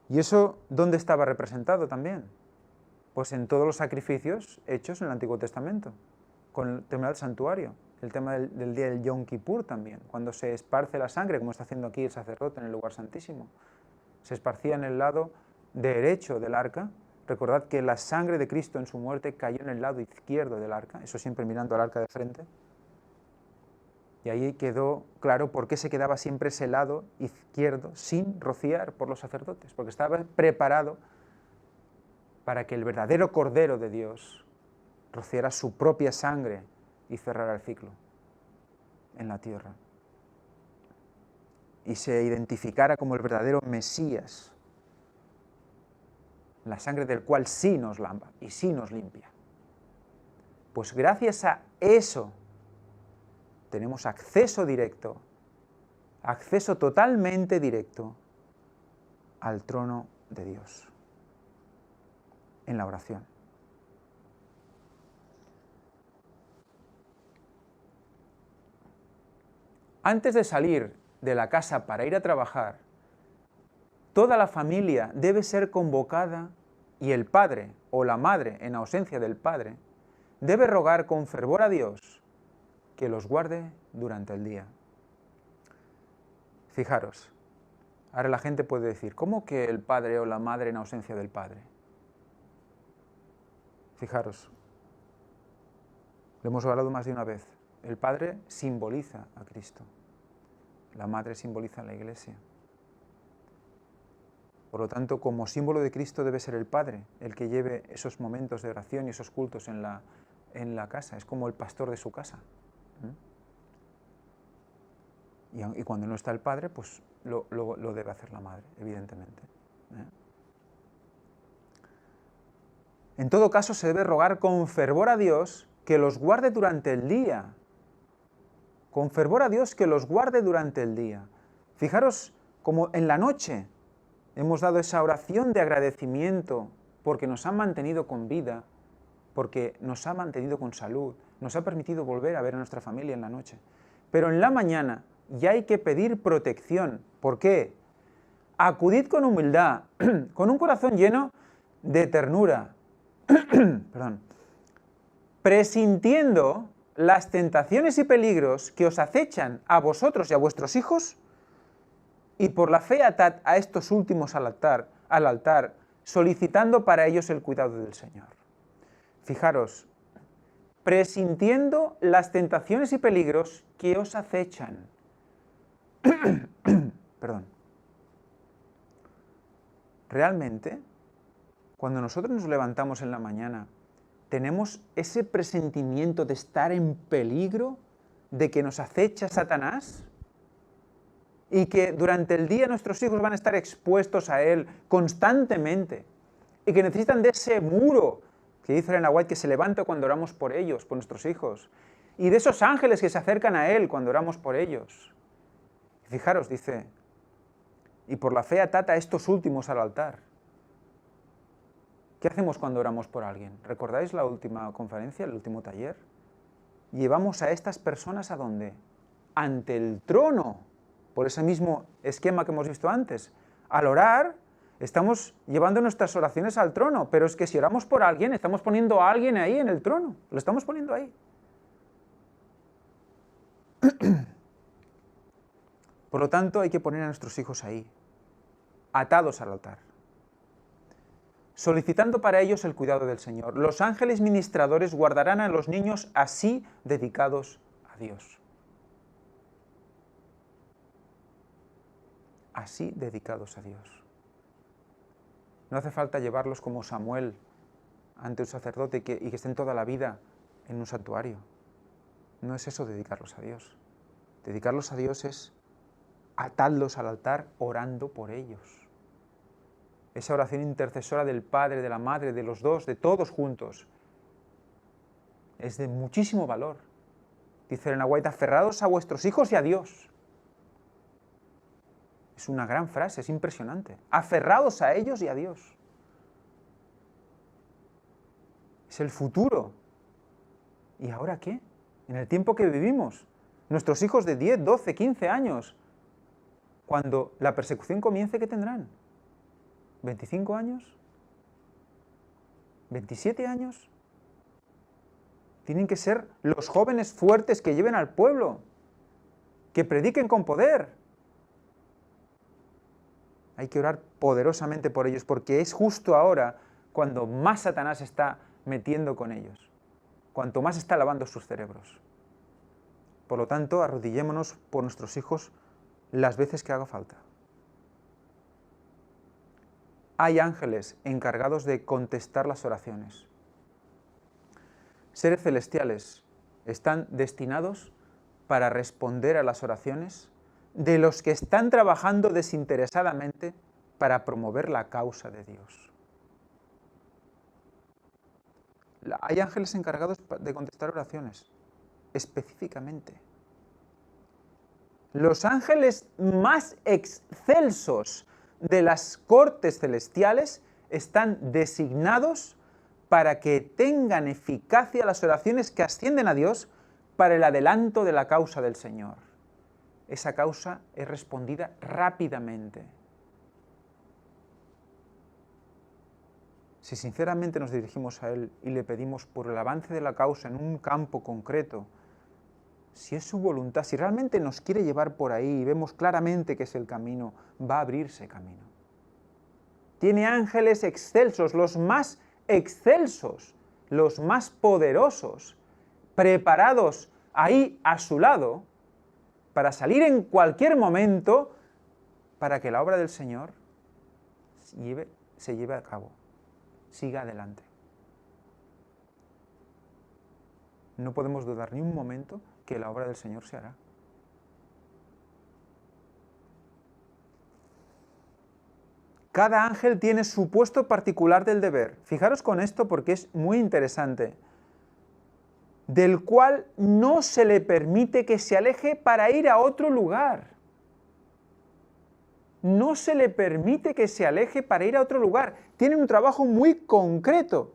A: ¿Y eso dónde estaba representado también? Pues en todos los sacrificios hechos en el Antiguo Testamento, con el tema del santuario, el tema del día del Yom Kippur también, cuando se esparce la sangre, como está haciendo aquí el sacerdote en el lugar santísimo. Se esparcía en el lado derecho del arca. Recordad que la sangre de Cristo en su muerte cayó en el lado izquierdo del arca, eso siempre mirando al arca de frente. Y ahí quedó claro por qué se quedaba siempre ese lado izquierdo sin rociar por los sacerdotes, porque estaba preparado para que el verdadero Cordero de Dios rociara su propia sangre y cerrara el ciclo en la tierra. Y se identificara como el verdadero Mesías, la sangre del cual sí nos lava y sí nos limpia. Pues gracias a eso tenemos acceso directo, acceso totalmente directo al trono de Dios en la oración. Antes de salir de la casa para ir a trabajar, toda la familia debe ser convocada y el padre o la madre, en ausencia del padre, debe rogar con fervor a Dios que los guarde durante el día. Fijaros, ahora la gente puede decir, ¿cómo que el padre o la madre en ausencia del padre? Fijaros, lo hemos hablado más de una vez, el padre simboliza a Cristo, la madre simboliza a la Iglesia. Por lo tanto, como símbolo de Cristo debe ser el padre el que lleve esos momentos de oración y esos cultos en la casa, es como el pastor de su casa. Y cuando no está el padre, pues lo debe hacer la madre, evidentemente. En todo caso, se debe rogar con fervor a Dios que los guarde durante el día. Con fervor a Dios que los guarde durante el día. Fijaros como en la noche hemos dado esa oración de agradecimiento porque nos ha mantenido con vida, porque nos ha mantenido con salud, nos ha permitido volver a ver a nuestra familia en la noche. Pero en la mañana ya hay que pedir protección. ¿Por qué? Acudid con humildad, con un corazón lleno de ternura, perdón, presintiendo las tentaciones y peligros que os acechan a vosotros y a vuestros hijos, y por la fe atad a estos últimos al altar, solicitando para ellos el cuidado del Señor. Fijaros, presintiendo las tentaciones y peligros que os acechan. Perdón. Realmente, Cuando nosotros nos levantamos en la mañana, ¿tenemos ese presentimiento de estar en peligro, de que nos acecha Satanás? Y que durante el día nuestros hijos van a estar expuestos a él constantemente. Y que necesitan de ese muro, que dice Elena White, que se levanta cuando oramos por ellos, por nuestros hijos. Y de esos ángeles que se acercan a él cuando oramos por ellos. Y fijaros, dice, y por la fe atad a estos últimos al altar. ¿Qué hacemos cuando oramos por alguien? ¿Recordáis la última conferencia, el último taller? Llevamos a estas personas ¿a dónde? Ante el trono, por ese mismo esquema que hemos visto antes. Al orar, estamos llevando nuestras oraciones al trono, pero es que si oramos por alguien, estamos poniendo a alguien ahí en el trono, lo estamos poniendo ahí. Por lo tanto, hay que poner a nuestros hijos ahí, atados al altar, solicitando para ellos el cuidado del Señor. Los ángeles ministradores guardarán a los niños así dedicados a Dios. Así dedicados a Dios. No hace falta llevarlos como Samuel ante un sacerdote y que estén toda la vida en un santuario. No es eso dedicarlos a Dios. Dedicarlos a Dios es atarlos al altar orando por ellos. Esa oración intercesora del Padre, de la Madre, de los dos, de todos juntos, es de muchísimo valor. Dice Elena White, aferrados a vuestros hijos y a Dios. Es una gran frase, es impresionante. Aferrados a ellos y a Dios. Es el futuro. ¿Y ahora qué? En el tiempo que vivimos, nuestros hijos de 10, 12, 15 años, cuando la persecución comience, ¿qué tendrán? ¿25 años? ¿27 años? Tienen que ser los jóvenes fuertes que lleven al pueblo, que prediquen con poder. Hay que orar poderosamente por ellos, porque es justo ahora cuando más Satanás está metiendo con ellos, cuanto más está lavando sus cerebros. Por lo tanto, arrodillémonos por nuestros hijos las veces que haga falta. Hay ángeles encargados de contestar las oraciones. Seres celestiales están destinados para responder a las oraciones de los que están trabajando desinteresadamente para promover la causa de Dios. Hay ángeles encargados de contestar oraciones, específicamente. Los ángeles más excelsos de las cortes celestiales están designados para que tengan eficacia las oraciones que ascienden a Dios para el adelanto de la causa del Señor. Esa causa es respondida rápidamente. Si sinceramente nos dirigimos a Él y le pedimos por el avance de la causa en un campo concreto, si es su voluntad, si realmente nos quiere llevar por ahí y vemos claramente que es el camino, va a abrirse camino. Tiene ángeles excelsos, los más excelsos, los más poderosos, preparados ahí a su lado para salir en cualquier momento para que la obra del Señor se lleve a cabo, siga adelante. No podemos dudar ni un momento que la obra del Señor se hará. Cada ángel tiene su puesto particular del deber. Fijaros con esto porque es muy interesante. Del cual no se le permite que se aleje para ir a otro lugar. No se le permite que se aleje para ir a otro lugar. Tienen un trabajo muy concreto.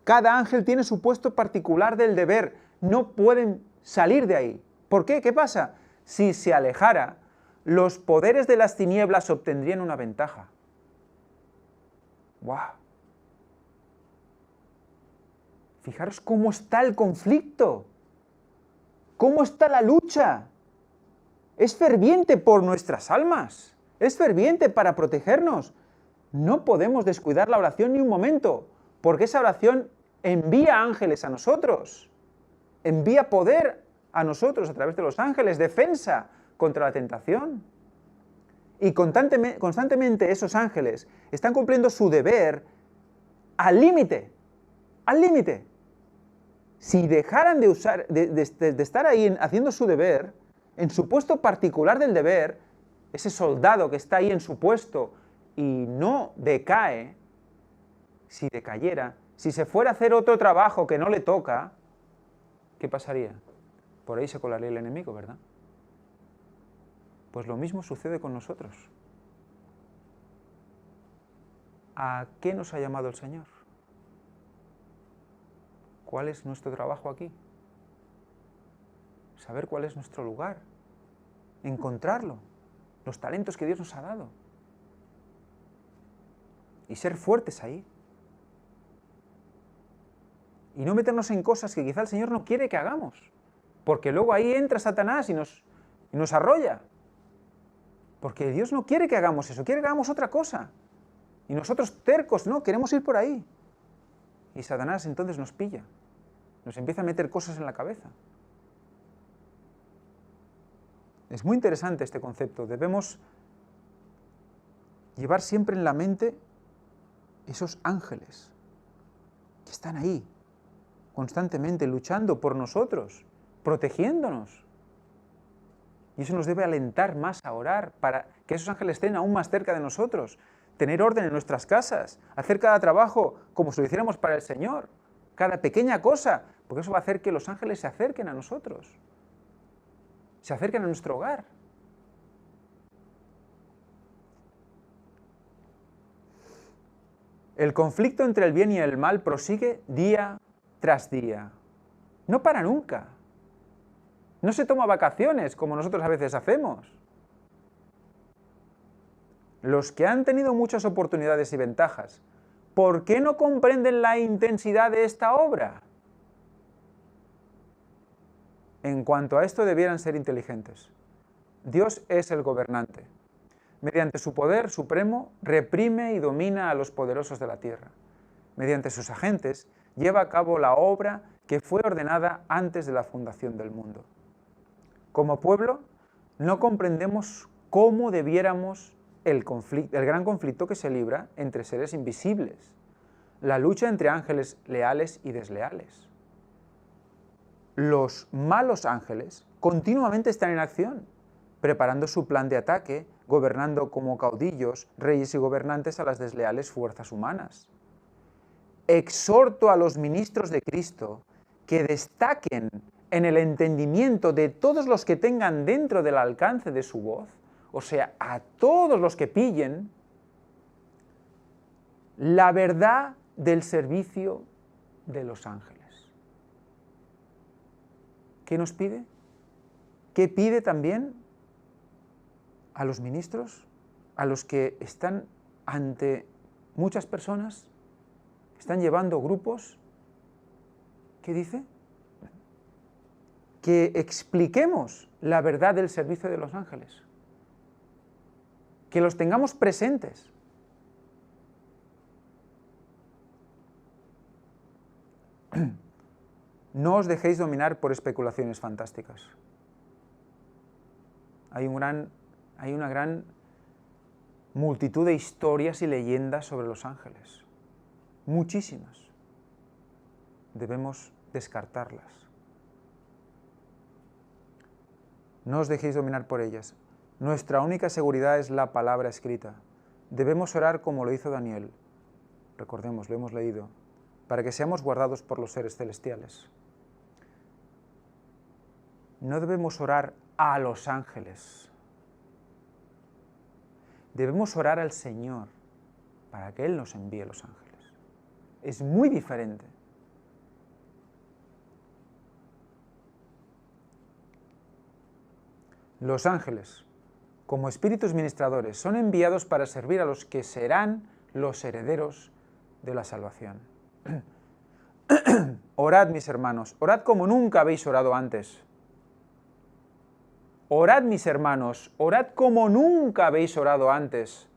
A: Cada ángel tiene su puesto particular del deber. No pueden salir de ahí. ¿Por qué? ¿Qué pasa? Si se alejara, los poderes de las tinieblas obtendrían una ventaja. ¡Guau! Fijaros cómo está el conflicto, cómo está la lucha. Es ferviente por nuestras almas, es ferviente para protegernos. No podemos descuidar la oración ni un momento, porque esa oración envía ángeles a nosotros, envía poder a nosotros a través de los ángeles, defensa contra la tentación. Y constantemente esos ángeles están cumpliendo su deber al límite, al límite. Si dejaran de estar ahí haciendo su deber, en su puesto particular del deber, ese soldado que está ahí en su puesto y no decae, si decayera, si se fuera a hacer otro trabajo que no le toca, ¿qué pasaría? Por ahí se colaría el enemigo, ¿verdad? Pues lo mismo sucede con nosotros. ¿A qué nos ha llamado el Señor? ¿Cuál es nuestro trabajo aquí? Saber cuál es nuestro lugar, encontrarlo, los talentos que Dios nos ha dado y ser fuertes ahí. Y no meternos en cosas que quizá el Señor no quiere que hagamos, porque luego ahí entra Satanás y nos arrolla. Porque Dios no quiere que hagamos eso, quiere que hagamos otra cosa. Y nosotros tercos, no, queremos ir por ahí. Y Satanás entonces nos pilla, nos empieza a meter cosas en la cabeza. Es muy interesante este concepto. Debemos llevar siempre en la mente esos ángeles que están ahí, constantemente luchando por nosotros, protegiéndonos. Y eso nos debe alentar más a orar para que esos ángeles estén aún más cerca de nosotros, tener orden en nuestras casas, hacer cada trabajo como si lo hiciéramos para el Señor, cada pequeña cosa, porque eso va a hacer que los ángeles se acerquen a nosotros, se acerquen a nuestro hogar. El conflicto entre el bien y el mal prosigue día tras día. No para nunca. No se toma vacaciones como nosotros a veces hacemos. Los que han tenido muchas oportunidades y ventajas, ¿por qué no comprenden la intensidad de esta obra? En cuanto a esto debieran ser inteligentes. Dios es el gobernante. Mediante su poder supremo reprime y domina a los poderosos de la tierra. Mediante sus agentes lleva a cabo la obra que fue ordenada antes de la fundación del mundo. Como pueblo, no comprendemos cómo debiéramos el gran conflicto que se libra entre seres invisibles, la lucha entre ángeles leales y desleales. Los malos ángeles continuamente están en acción, preparando su plan de ataque, gobernando como caudillos, reyes y gobernantes a las desleales fuerzas humanas. Exhorto a los ministros de Cristo que destaquen en el entendimiento de todos los que tengan dentro del alcance de su voz, o sea, a todos los que pillen, la verdad del servicio de los ángeles. ¿Qué nos pide? ¿Qué pide también a los ministros, a los que están ante muchas personas, están llevando grupos? ¿Qué dice? Que expliquemos la verdad del servicio de los ángeles, que los tengamos presentes. No os dejéis dominar por especulaciones fantásticas. Hay una gran multitud de historias y leyendas sobre los ángeles. Muchísimas. Debemos descartarlas. No os dejéis dominar por ellas. Nuestra única seguridad es la palabra escrita. Debemos orar como lo hizo Daniel. Recordemos, lo hemos leído, para que seamos guardados por los seres celestiales. No debemos orar a los ángeles. Debemos orar al Señor para que Él nos envíe los ángeles. Es muy diferente. Los ángeles, como espíritus ministradores, son enviados para servir a los que serán los herederos de la salvación. Orad, mis hermanos, orad como nunca habéis orado antes. Orad, mis hermanos, orad como nunca habéis orado antes.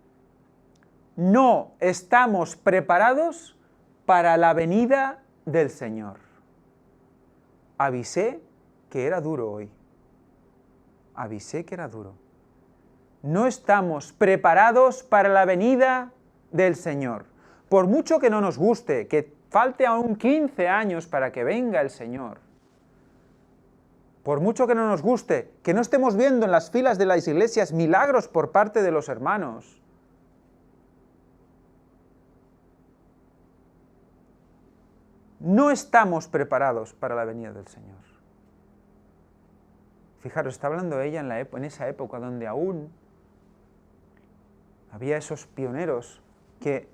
A: No estamos preparados para la venida del Señor. Avisé que era duro hoy. Avisé que era duro. No estamos preparados para la venida del Señor. Por mucho que no nos guste, que falte aún 15 años para que venga el Señor, por mucho que no nos guste, que no estemos viendo en las filas de las iglesias milagros por parte de los hermanos, no estamos preparados para la venida del Señor. Fijaros, está hablando ella en esa época donde aún había esos pioneros que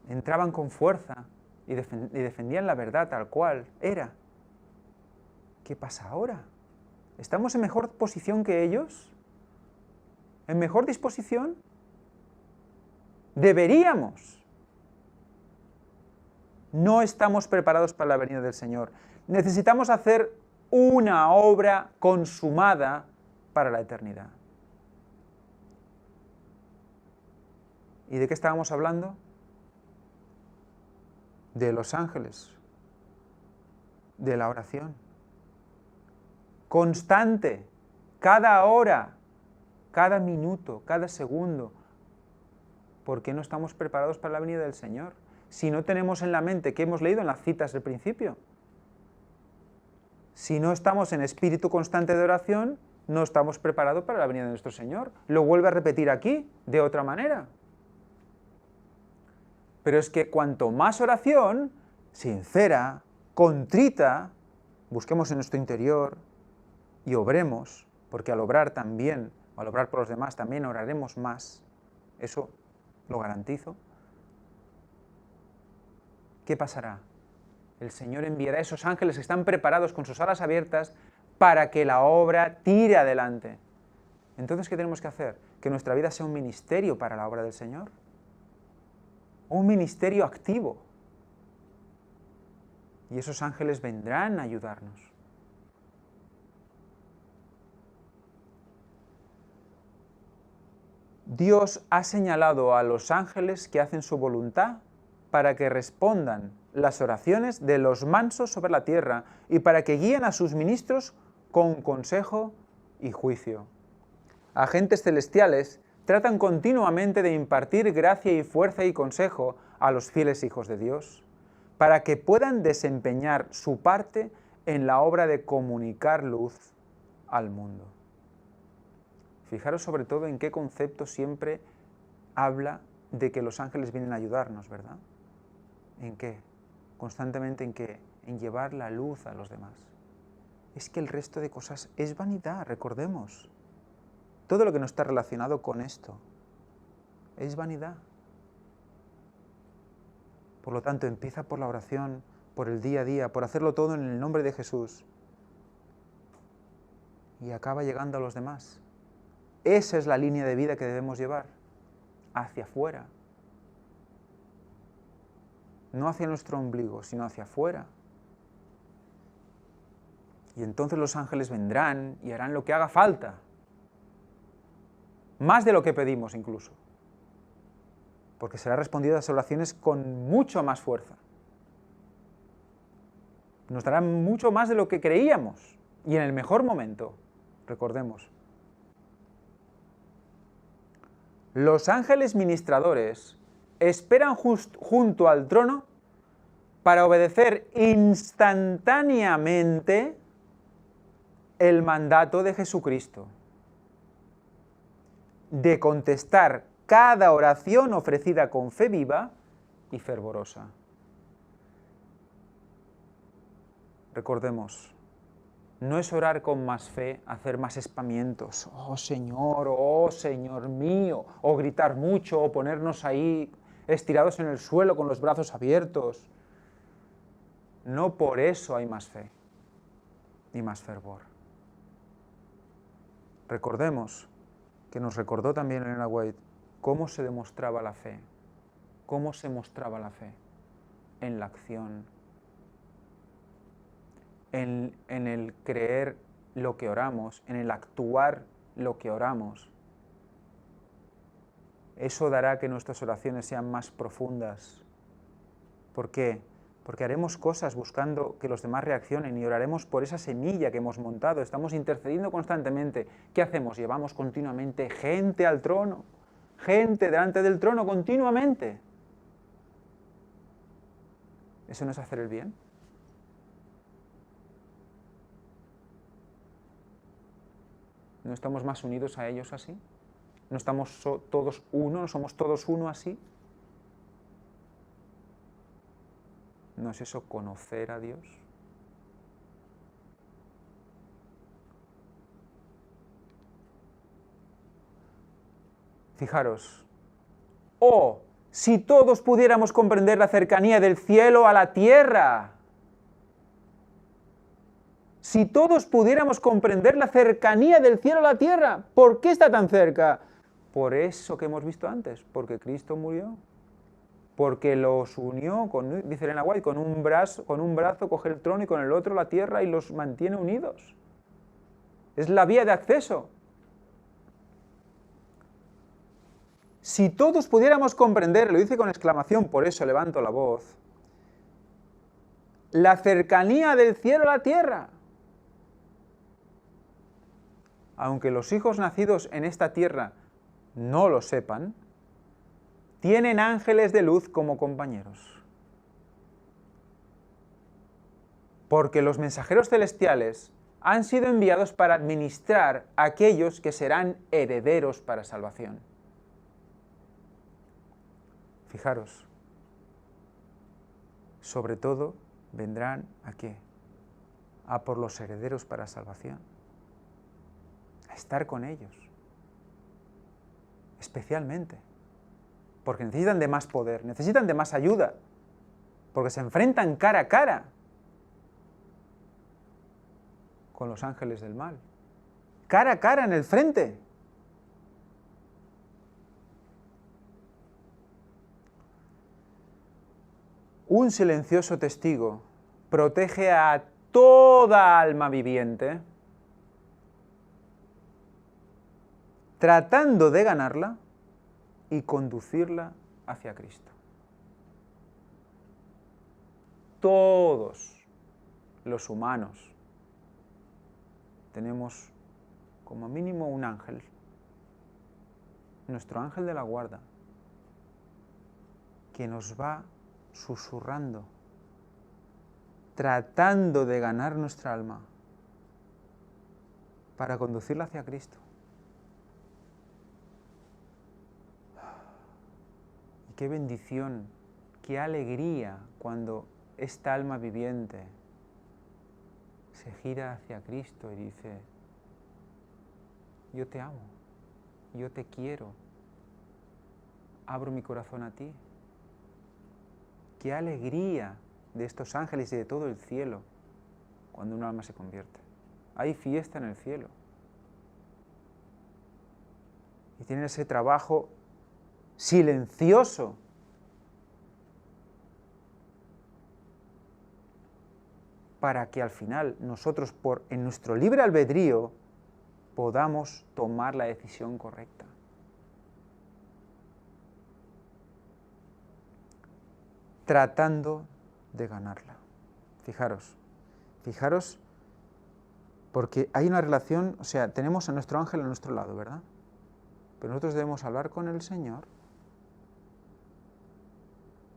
A: entraban con fuerza y defendían la verdad tal cual era. ¿Qué pasa ahora? ¿Estamos en mejor posición que ellos? ¿En mejor disposición? Deberíamos. No estamos preparados para la venida del Señor. Necesitamos hacer una obra consumada para la eternidad. ¿Y de qué estábamos hablando? De los ángeles, de la oración. Constante, cada hora, cada minuto, cada segundo. ¿Por qué no estamos preparados para la venida del Señor? Si no tenemos en la mente que hemos leído en las citas del principio. Si no estamos en espíritu constante de oración, no estamos preparados para la venida de nuestro Señor. Lo vuelve a repetir aquí, de otra manera. Pero es que cuanto más oración, sincera, contrita, busquemos en nuestro interior y obremos, porque al obrar también, al obrar por los demás, también oraremos más. Eso lo garantizo. ¿Qué pasará? El Señor enviará a esos ángeles que están preparados con sus alas abiertas para que la obra tire adelante. Entonces, ¿qué tenemos que hacer? Que nuestra vida sea un ministerio para la obra del Señor. Un ministerio activo. Y esos ángeles vendrán a ayudarnos. Dios ha señalado a los ángeles que hacen su voluntad para que respondan las oraciones de los mansos sobre la tierra y para que guíen a sus ministros con consejo y juicio. Agentes celestiales tratan continuamente de impartir gracia y fuerza y consejo a los fieles hijos de Dios, para que puedan desempeñar su parte en la obra de comunicar luz al mundo. Fijaros sobre todo en qué concepto siempre habla de que los ángeles vienen a ayudarnos, ¿verdad? ¿En qué? Constantemente en qué? En llevar la luz a los demás. Es que el resto de cosas es vanidad, recordemos. Todo lo que no está relacionado con esto es vanidad. Por lo tanto, empieza por la oración, por el día a día, por hacerlo todo en el nombre de Jesús. Y acaba llegando a los demás. Esa es la línea de vida que debemos llevar, hacia afuera. No hacia nuestro ombligo, sino hacia afuera. Y entonces los ángeles vendrán y harán lo que haga falta. Más de lo que pedimos incluso. Porque será respondido a las oraciones con mucho más fuerza. Nos darán mucho más de lo que creíamos. Y en el mejor momento, recordemos. Los ángeles ministradores esperan junto al trono para obedecer instantáneamente el mandato de Jesucristo, de contestar cada oración ofrecida con fe viva y fervorosa. Recordemos, no es orar con más fe, hacer más espamientos, oh Señor mío, o gritar mucho, o ponernos ahí estirados en el suelo con los brazos abiertos. No por eso hay más fe y más fervor. Recordemos que nos recordó también Elena White cómo se demostraba la fe, cómo se mostraba la fe en la acción, en el creer lo que oramos, en el actuar lo que oramos. Eso dará que nuestras oraciones sean más profundas. ¿Por qué? Porque haremos cosas buscando que los demás reaccionen y oraremos por esa semilla que hemos montado. Estamos intercediendo constantemente. ¿Qué hacemos? Llevamos continuamente gente al trono, gente delante del trono continuamente. ¿Eso no es hacer el bien? ¿No estamos más unidos a ellos así? ¿No estamos todos uno? ¿No somos todos uno así? ¿No es eso conocer a Dios? Fijaros, si todos pudiéramos comprender la cercanía del cielo a la tierra, si todos pudiéramos comprender la cercanía del cielo a la tierra, ¿por qué está tan cerca? Por eso que hemos visto antes, porque Cristo murió, porque los unió, dice Elena White, con un brazo coge el trono y con el otro la tierra y los mantiene unidos. Es la vía de acceso. Si todos pudiéramos comprender, lo dice con exclamación, por eso levanto la voz, la cercanía del cielo a la tierra. Aunque los hijos nacidos en esta tierra no lo sepan, tienen ángeles de luz como compañeros. Porque los mensajeros celestiales han sido enviados para administrar a aquellos que serán herederos para salvación. Fijaros, sobre todo vendrán ¿a qué? A por los herederos para salvación, a estar con ellos, especialmente, porque necesitan de más poder, necesitan de más ayuda, porque se enfrentan cara a cara con los ángeles del mal, cara a cara en el frente. Un silencioso testigo protege a toda alma viviente, tratando de ganarla y conducirla hacia Cristo. Todos los humanos tenemos como mínimo un ángel, nuestro ángel de la guarda, que nos va susurrando, tratando de ganar nuestra alma para conducirla hacia Cristo. Y qué bendición, qué alegría cuando esta alma viviente se gira hacia Cristo y dice, yo te amo, yo te quiero, abro mi corazón a ti. Qué alegría de estos ángeles y de todo el cielo cuando un alma se convierte. Hay fiesta en el cielo. Y tienen ese trabajo silencioso para que al final nosotros, en nuestro libre albedrío, podamos tomar la decisión correcta. Tratando de ganarla. Fijaros, porque hay una relación, o sea, tenemos a nuestro ángel a nuestro lado, ¿verdad? Pero nosotros debemos hablar con el Señor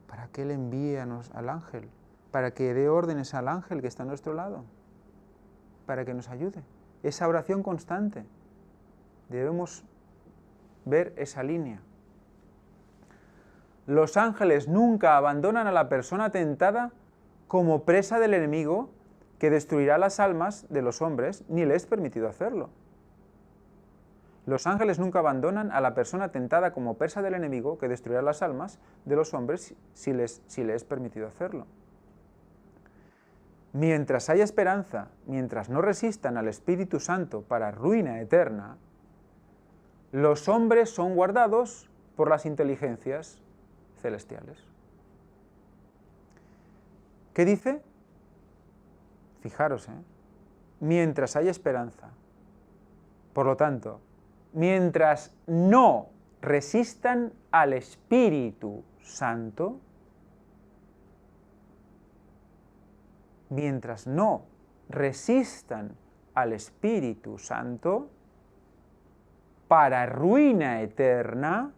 A: para que Él envíe al ángel, para que dé órdenes al ángel que está a nuestro lado, para que nos ayude. Esa oración constante. Debemos ver esa línea. Los ángeles nunca abandonan a la persona tentada como presa del enemigo que destruirá las almas de los hombres, ni le es permitido hacerlo. Los ángeles nunca abandonan a la persona tentada como presa del enemigo que destruirá las almas de los hombres si le es permitido hacerlo. Mientras haya esperanza, mientras no resistan al Espíritu Santo para ruina eterna, los hombres son guardados por las inteligencias celestiales. ¿Qué dice? Fijaros, mientras haya esperanza. Por lo tanto, mientras no resistan al Espíritu Santo, mientras no resistan al Espíritu Santo, para ruina eterna,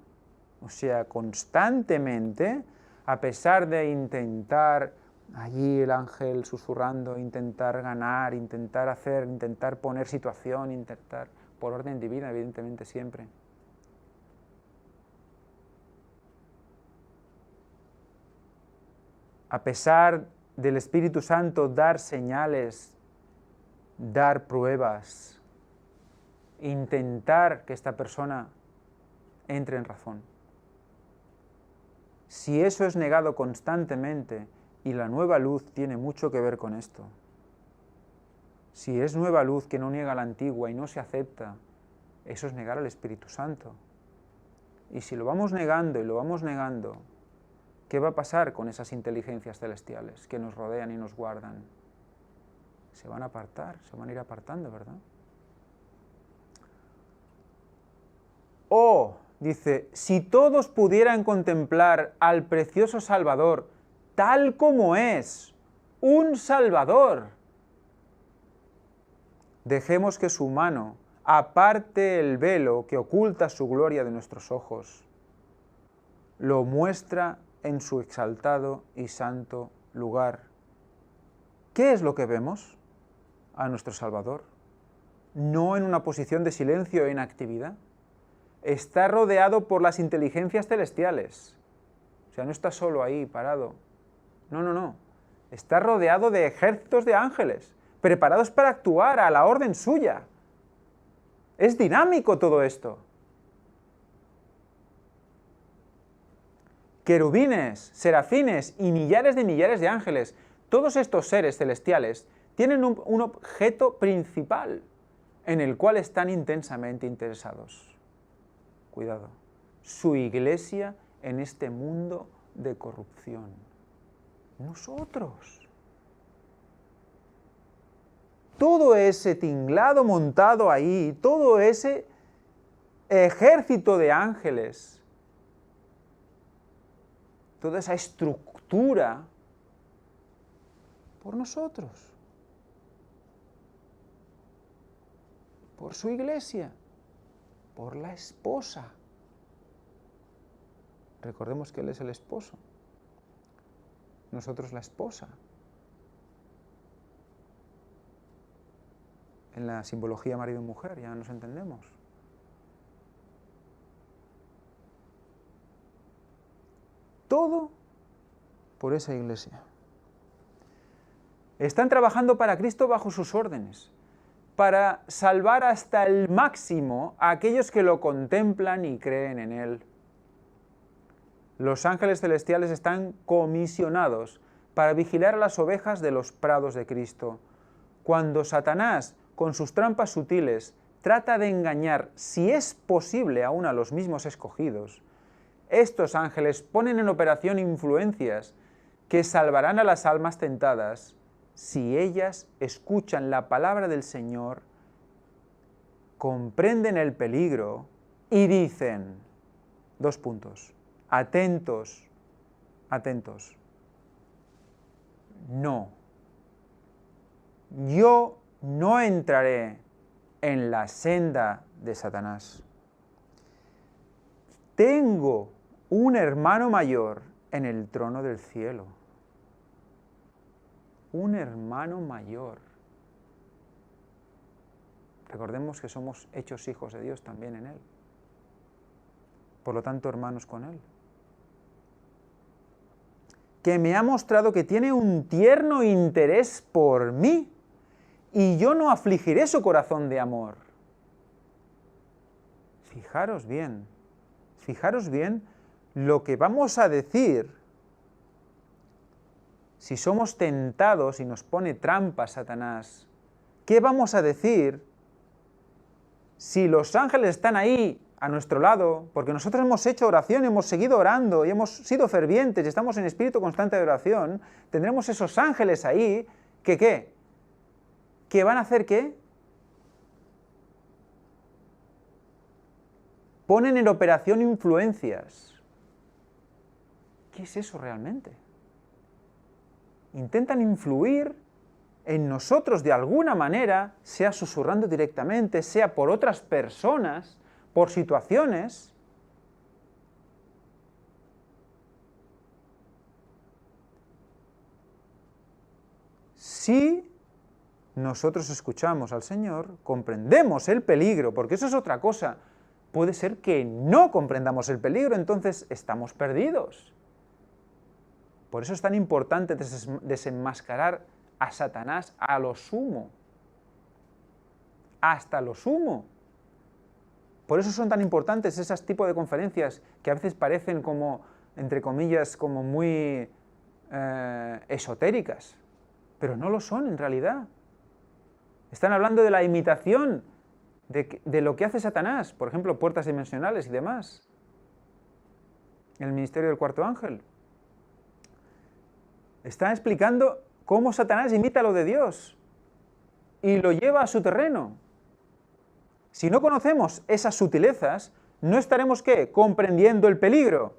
A: o sea, constantemente, a pesar de intentar Allí el ángel susurrando, intentar ganar, intentar hacer, intentar poner situación, intentar, por orden divina, evidentemente siempre. A pesar del Espíritu Santo, dar señales, dar pruebas, intentar que esta persona entre en razón. Si eso es negado constantemente, y la nueva luz tiene mucho que ver con esto, si es nueva luz que no niega la antigua y no se acepta, eso es negar al Espíritu Santo. Y si lo vamos negando y lo vamos negando, ¿qué va a pasar con esas inteligencias celestiales que nos rodean y nos guardan? Se van a apartar, se van a ir apartando, ¿verdad? Dice, si todos pudieran contemplar al precioso Salvador tal como es, un Salvador, dejemos que su mano aparte el velo que oculta su gloria de nuestros ojos, lo muestra en su exaltado y santo lugar. ¿Qué es lo que vemos? A nuestro Salvador, no en una posición de silencio e inactividad. Está rodeado por las inteligencias celestiales. O sea, no está solo ahí, parado. No. Está rodeado de ejércitos de ángeles, preparados para actuar a la orden suya. Es dinámico todo esto. Querubines, serafines y millares de ángeles, todos estos seres celestiales tienen un objeto principal en el cual están intensamente interesados. Cuidado, su iglesia en este mundo de corrupción. Nosotros. Todo ese tinglado montado ahí, todo ese ejército de ángeles, toda esa estructura, por nosotros, por su iglesia, por la esposa. Recordemos que Él es el esposo, nosotros la esposa. En la simbología marido-mujer, ya nos entendemos. Todo por esa iglesia. Están trabajando para Cristo bajo sus órdenes, para salvar hasta el máximo a aquellos que lo contemplan y creen en Él. Los ángeles celestiales están comisionados para vigilar a las ovejas de los prados de Cristo. Cuando Satanás, con sus trampas sutiles, trata de engañar, si es posible, aún a los mismos escogidos, estos ángeles ponen en operación influencias que salvarán a las almas tentadas si ellas escuchan la palabra del Señor, comprenden el peligro y dicen, atentos, atentos, no, yo no entraré en la senda de Satanás. Tengo un hermano mayor en el trono del cielo. Un hermano mayor. Recordemos que somos hechos hijos de Dios también en Él. Por lo tanto, hermanos con Él. Que me ha mostrado que tiene un tierno interés por mí, y yo no afligiré su corazón de amor. Fijaros bien lo que vamos a decir si somos tentados y nos pone trampas Satanás. ¿Qué vamos a decir si los ángeles están ahí a nuestro lado? Porque nosotros hemos hecho oración, hemos seguido orando y hemos sido fervientes y estamos en espíritu constante de oración. Tendremos esos ángeles ahí que ¿qué? ¿Que van a hacer qué? Ponen en operación influencias. ¿Qué es eso realmente? Intentan influir en nosotros de alguna manera, sea susurrando directamente, sea por otras personas, por situaciones. Si nosotros escuchamos al Señor, comprendemos el peligro, porque eso es otra cosa. Puede ser que no comprendamos el peligro, entonces estamos perdidos. Por eso es tan importante desenmascarar a Satanás a lo sumo. Hasta lo sumo. Por eso son tan importantes esos tipos de conferencias que a veces parecen como, entre comillas, como muy esotéricas, pero no lo son en realidad. Están hablando de la imitación de lo que hace Satanás, por ejemplo, puertas dimensionales y demás. El ministerio del cuarto ángel. Está explicando cómo Satanás imita lo de Dios y lo lleva a su terreno. Si no conocemos esas sutilezas, no estaremos, ¿qué?, comprendiendo el peligro.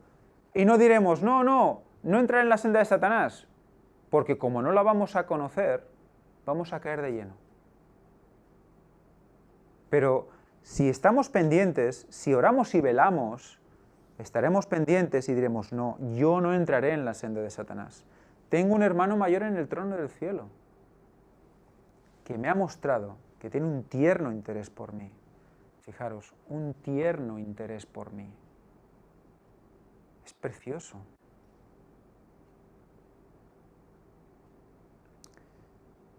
A: Y no diremos, no entrar en la senda de Satanás, porque como no la vamos a conocer, vamos a caer de lleno. Pero si estamos pendientes, si oramos y velamos, estaremos pendientes y diremos, no, yo no entraré en la senda de Satanás. Tengo un hermano mayor en el trono del cielo, que me ha mostrado que tiene un tierno interés por mí. Fijaros, un tierno interés por mí. Es precioso.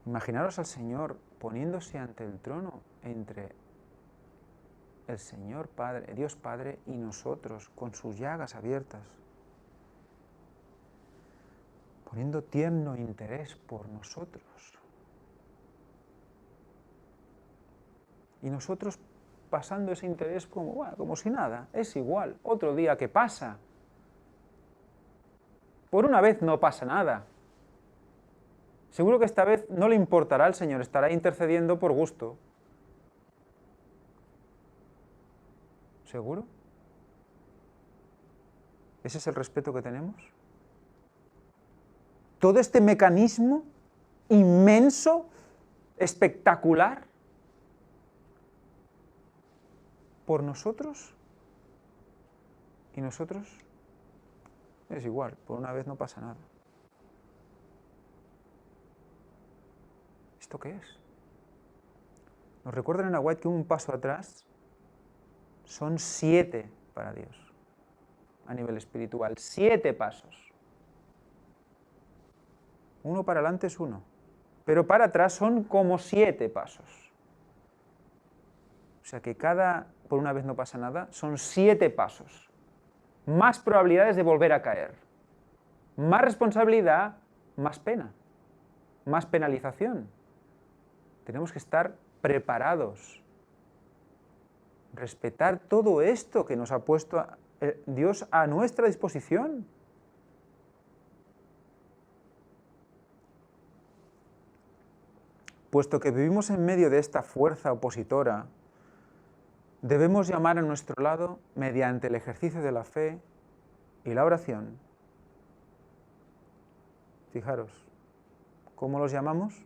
A: Imaginaros al Señor poniéndose ante el trono entre el Señor Padre, Dios Padre y nosotros, con sus llagas abiertas, poniendo tierno interés por nosotros. Y nosotros pasando ese interés como si nada, es igual, otro día que pasa. Por una vez no pasa nada. Seguro que esta vez no le importará al Señor, estará intercediendo por gusto. ¿Seguro? ¿Ese es el respeto que tenemos? Todo este mecanismo inmenso, espectacular, por nosotros, y nosotros es igual, por una vez no pasa nada. ¿Esto qué es? Nos recuerdan en White que un paso atrás son 7 para Dios, a nivel espiritual, 7 pasos. Uno para adelante es 1, pero para atrás son como 7 pasos. O sea que por una vez no pasa nada, son 7 pasos. Más probabilidades de volver a caer. Más responsabilidad, más pena. Más penalización. Tenemos que estar preparados. Respetar todo esto que nos ha puesto Dios a nuestra disposición. Puesto que vivimos en medio de esta fuerza opositora, debemos llamar a nuestro lado, mediante el ejercicio de la fe y la oración. Fijaros, ¿cómo los llamamos?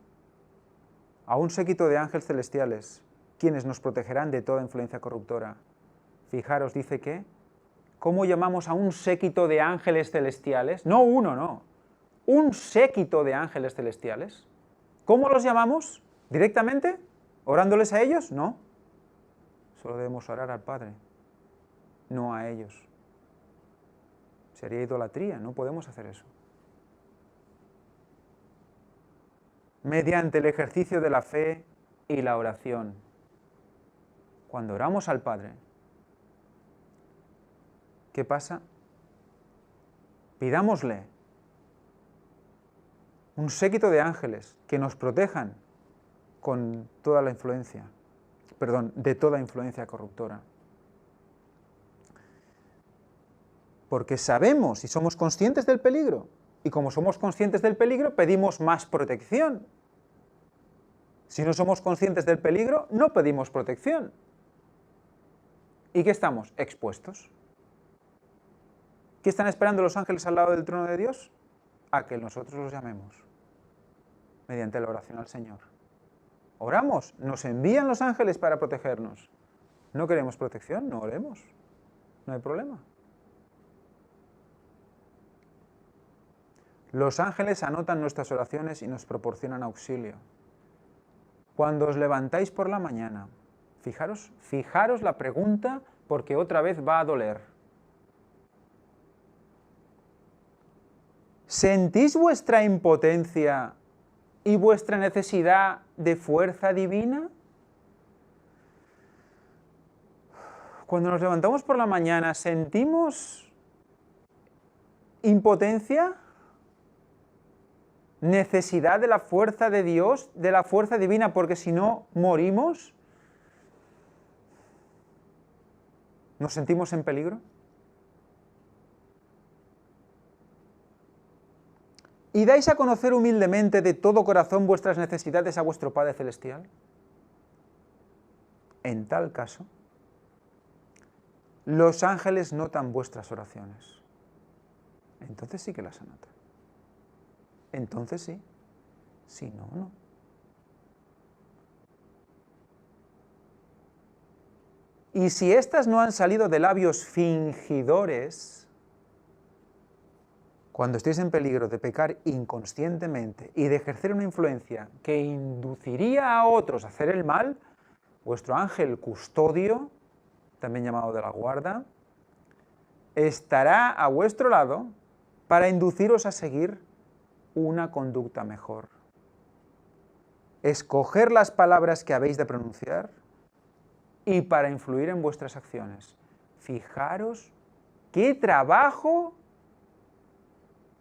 A: A un séquito de ángeles celestiales, quienes nos protegerán de toda influencia corruptora. Fijaros, dice que, ¿cómo llamamos a un séquito de ángeles celestiales? No uno, no. Un séquito de ángeles celestiales. ¿Cómo los llamamos? ¿Directamente? ¿Orándoles a ellos? No. Solo debemos orar al Padre, no a ellos. Sería idolatría, no podemos hacer eso. Mediante el ejercicio de la fe y la oración. Cuando oramos al Padre, ¿qué pasa? Pidámosle un séquito de ángeles que nos protejan con toda la influencia. De toda influencia corruptora. Porque sabemos y somos conscientes del peligro, y como somos conscientes del peligro, pedimos más protección. Si no somos conscientes del peligro, no pedimos protección. ¿Y qué estamos? Expuestos. ¿Qué están esperando los ángeles al lado del trono de Dios? A que nosotros los llamemos, mediante la oración al Señor. Oramos, nos envían los ángeles para protegernos. ¿No queremos protección? No oremos. No hay problema. Los ángeles anotan nuestras oraciones y nos proporcionan auxilio. Cuando os levantáis por la mañana, fijaros la pregunta porque otra vez va a doler. ¿Sentís vuestra impotencia y vuestra necesidad de fuerza divina? Cuando nos levantamos por la mañana, ¿sentimos impotencia? ¿Necesidad de la fuerza de Dios, de la fuerza divina, porque si no, morimos? ¿Nos sentimos en peligro? ¿Y dais a conocer humildemente de todo corazón vuestras necesidades a vuestro Padre Celestial? En tal caso, los ángeles notan vuestras oraciones. Entonces sí que las anotan. Entonces sí. Si no, no. Y si éstas no han salido de labios fingidores, cuando estéis en peligro de pecar inconscientemente y de ejercer una influencia que induciría a otros a hacer el mal, vuestro ángel custodio, también llamado de la guarda, estará a vuestro lado para induciros a seguir una conducta mejor. Escoger las palabras que habéis de pronunciar y para influir en vuestras acciones. Fijaros qué trabajo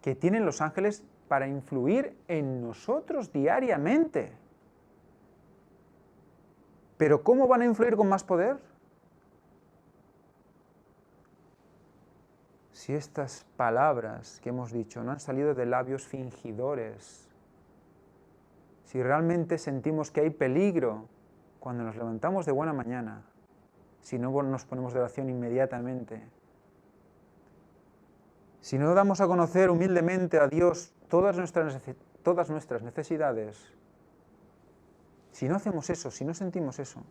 A: que tienen los ángeles para influir en nosotros diariamente. ¿Pero cómo van a influir con más poder? Si estas palabras que hemos dicho no han salido de labios fingidores, si realmente sentimos que hay peligro cuando nos levantamos de buena mañana, si no nos ponemos de oración inmediatamente, si no damos a conocer humildemente a Dios todas nuestras necesidades, si no hacemos eso, si no sentimos eso,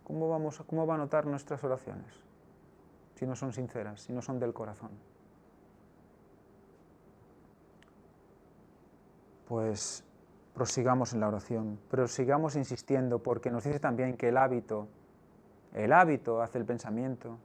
A: ¿cómo va a notar nuestras oraciones? Si no son sinceras, si no son del corazón. Pues prosigamos en la oración, pero sigamos insistiendo, porque nos dice también que el hábito hace el pensamiento.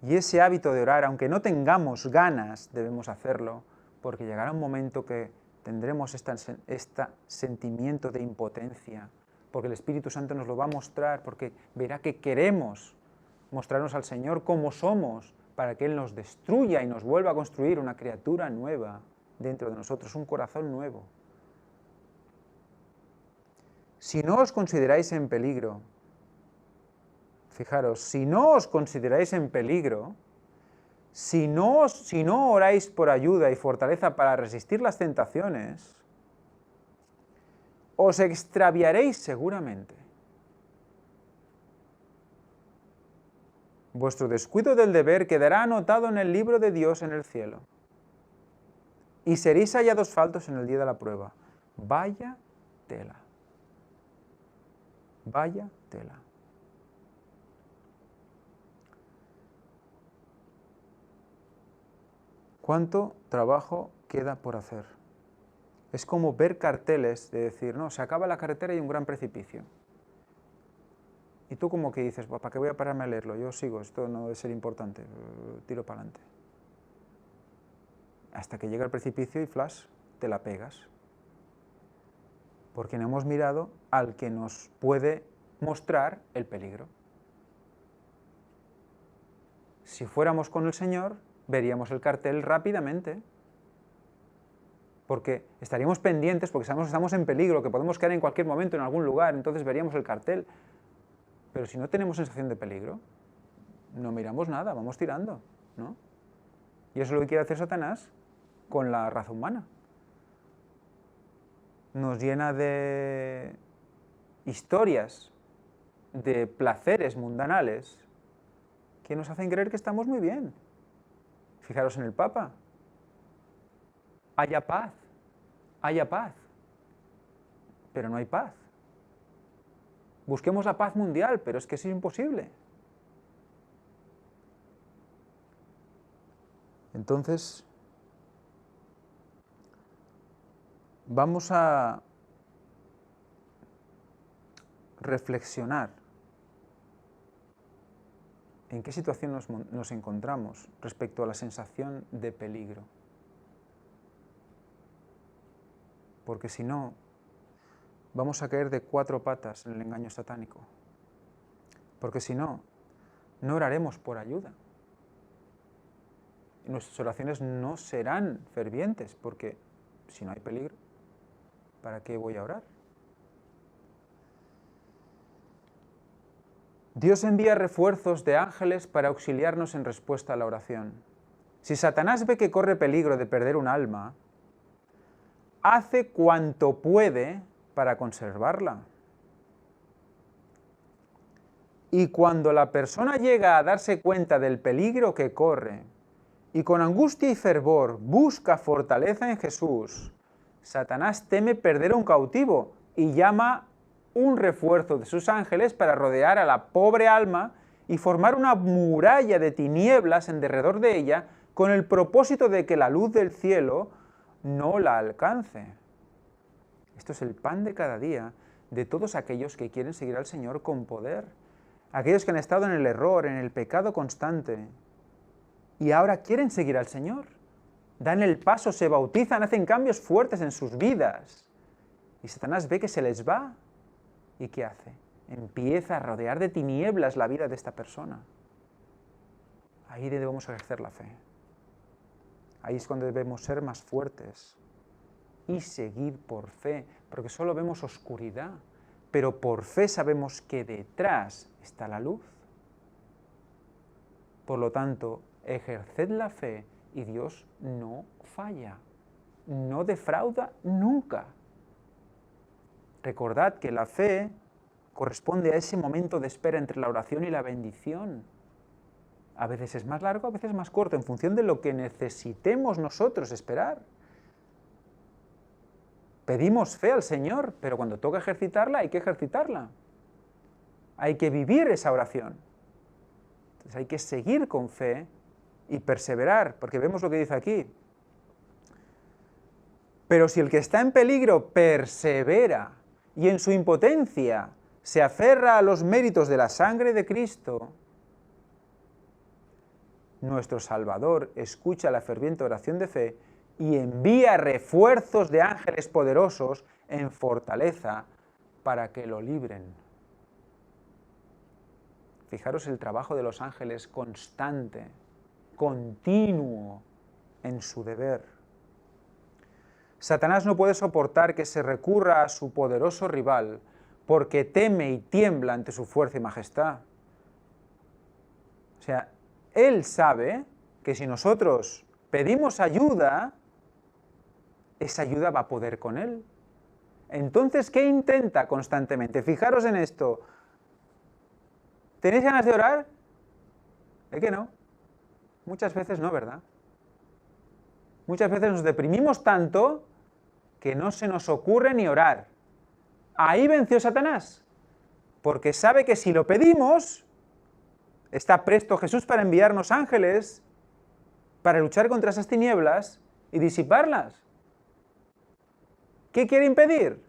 A: Y ese hábito de orar, aunque no tengamos ganas, debemos hacerlo, porque llegará un momento que tendremos este sentimiento de impotencia, porque el Espíritu Santo nos lo va a mostrar, porque verá que queremos mostrarnos al Señor como somos, para que Él nos destruya y nos vuelva a construir una criatura nueva dentro de nosotros, un corazón nuevo. Si no os consideráis en peligro, fijaros, si no os consideráis en peligro, si no oráis por ayuda y fortaleza para resistir las tentaciones, os extraviaréis seguramente. Vuestro descuido del deber quedará anotado en el libro de Dios en el cielo. Y seréis hallados faltos en el día de la prueba. Vaya tela. Vaya tela. ¿Cuánto trabajo queda por hacer? Es como ver carteles de decir, no, se acaba la carretera y hay un gran precipicio. Y tú como que dices, ¿para qué voy a pararme a leerlo? Yo sigo, esto no debe ser importante, tiro para adelante. Hasta que llega el precipicio y flash, te la pegas. Porque no hemos mirado al que nos puede mostrar el peligro. Si fuéramos con el Señor, veríamos el cartel rápidamente. Porque estaríamos pendientes, porque sabemos que estamos en peligro, que podemos caer en cualquier momento en algún lugar, entonces veríamos el cartel. Pero si no tenemos sensación de peligro, no miramos nada, vamos tirando, ¿no? Y eso es lo que quiere hacer Satanás con la raza humana. Nos llena de historias, de placeres mundanales, que nos hacen creer que estamos muy bien. Fijaros en el Papa. Haya paz, pero no hay paz. Busquemos la paz mundial, pero es que es imposible. Entonces, vamos a reflexionar en qué situación nos encontramos respecto a la sensación de peligro. Porque si no, vamos a caer de 4 patas en el engaño satánico. Porque si no, no oraremos por ayuda. Nuestras oraciones no serán fervientes, porque si no hay peligro, ¿para qué voy a orar? Dios envía refuerzos de ángeles para auxiliarnos en respuesta a la oración. Si Satanás ve que corre peligro de perder un alma, hace cuanto puede para conservarla. Y cuando la persona llega a darse cuenta del peligro que corre, y con angustia y fervor busca fortaleza en Jesús, Satanás teme perder a un cautivo y llama un refuerzo de sus ángeles para rodear a la pobre alma y formar una muralla de tinieblas en derredor de ella con el propósito de que la luz del cielo no la alcance. Esto es el pan de cada día de todos aquellos que quieren seguir al Señor con poder, aquellos que han estado en el error, en el pecado constante, y ahora quieren seguir al Señor. Dan el paso, se bautizan, hacen cambios fuertes en sus vidas. Y Satanás ve que se les va. ¿Y qué hace? Empieza a rodear de tinieblas la vida de esta persona. Ahí debemos ejercer la fe. Ahí es cuando debemos ser más fuertes y seguir por fe, porque solo vemos oscuridad, pero por fe sabemos que detrás está la luz. Por lo tanto, ejerced la fe y Dios no falla, no defrauda nunca. Recordad que la fe corresponde a ese momento de espera entre la oración y la bendición. A veces es más largo, a veces más corto, en función de lo que necesitemos nosotros esperar. Pedimos fe al Señor, pero cuando toca ejercitarla, hay que ejercitarla. Hay que vivir esa oración. Entonces hay que seguir con fe y perseverar, porque vemos lo que dice aquí. Pero si el que está en peligro persevera y en su impotencia se aferra a los méritos de la sangre de Cristo, nuestro Salvador escucha la ferviente oración de fe y envía refuerzos de ángeles poderosos en fortaleza para que lo libren. Fijaros el trabajo de los ángeles constante, continuo en su deber. Satanás no puede soportar que se recurra a su poderoso rival porque teme y tiembla ante su fuerza y majestad. O sea, él sabe que si nosotros pedimos ayuda, esa ayuda va a poder con él. Entonces, ¿qué intenta constantemente? Fijaros en esto. ¿Tenéis ganas de orar? ¿Es que no? Muchas veces no, ¿verdad? Muchas veces nos deprimimos tanto que no se nos ocurre ni orar. Ahí venció Satanás, porque sabe que si lo pedimos, está presto Jesús para enviarnos ángeles para luchar contra esas tinieblas y disiparlas. ¿Qué quiere impedir?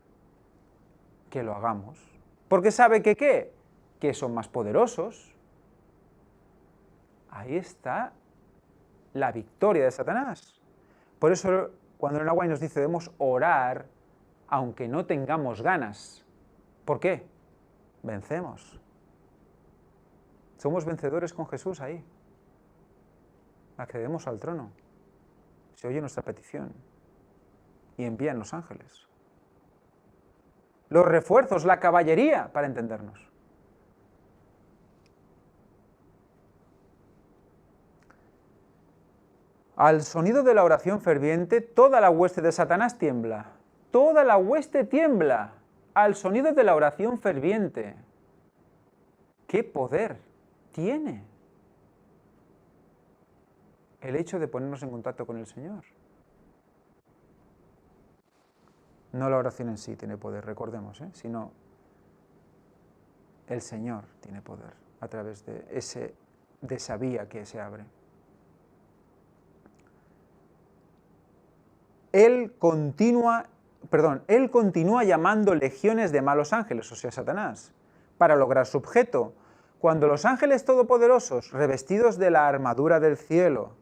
A: Que lo hagamos. Porque sabe que ¿qué? Que son más poderosos. Ahí está la victoria de Satanás. Por eso, cuando en el agua nos dice debemos orar, aunque no tengamos ganas. ¿Por qué? Vencemos. Somos vencedores con Jesús ahí. Accedemos al trono. Se oye nuestra petición. Y envían los ángeles. Los refuerzos, la caballería, para entendernos. Al sonido de la oración ferviente, toda la hueste de Satanás tiembla. Toda la hueste tiembla al sonido de la oración ferviente. ¿Qué poder tiene el hecho de ponernos en contacto con el Señor? No la oración en sí tiene poder, recordemos, sino el Señor tiene poder a través de esa vía que se abre. él continúa llamando legiones de malos ángeles, o sea, Satanás, para lograr su objeto. Cuando los ángeles todopoderosos, revestidos de la armadura del cielo,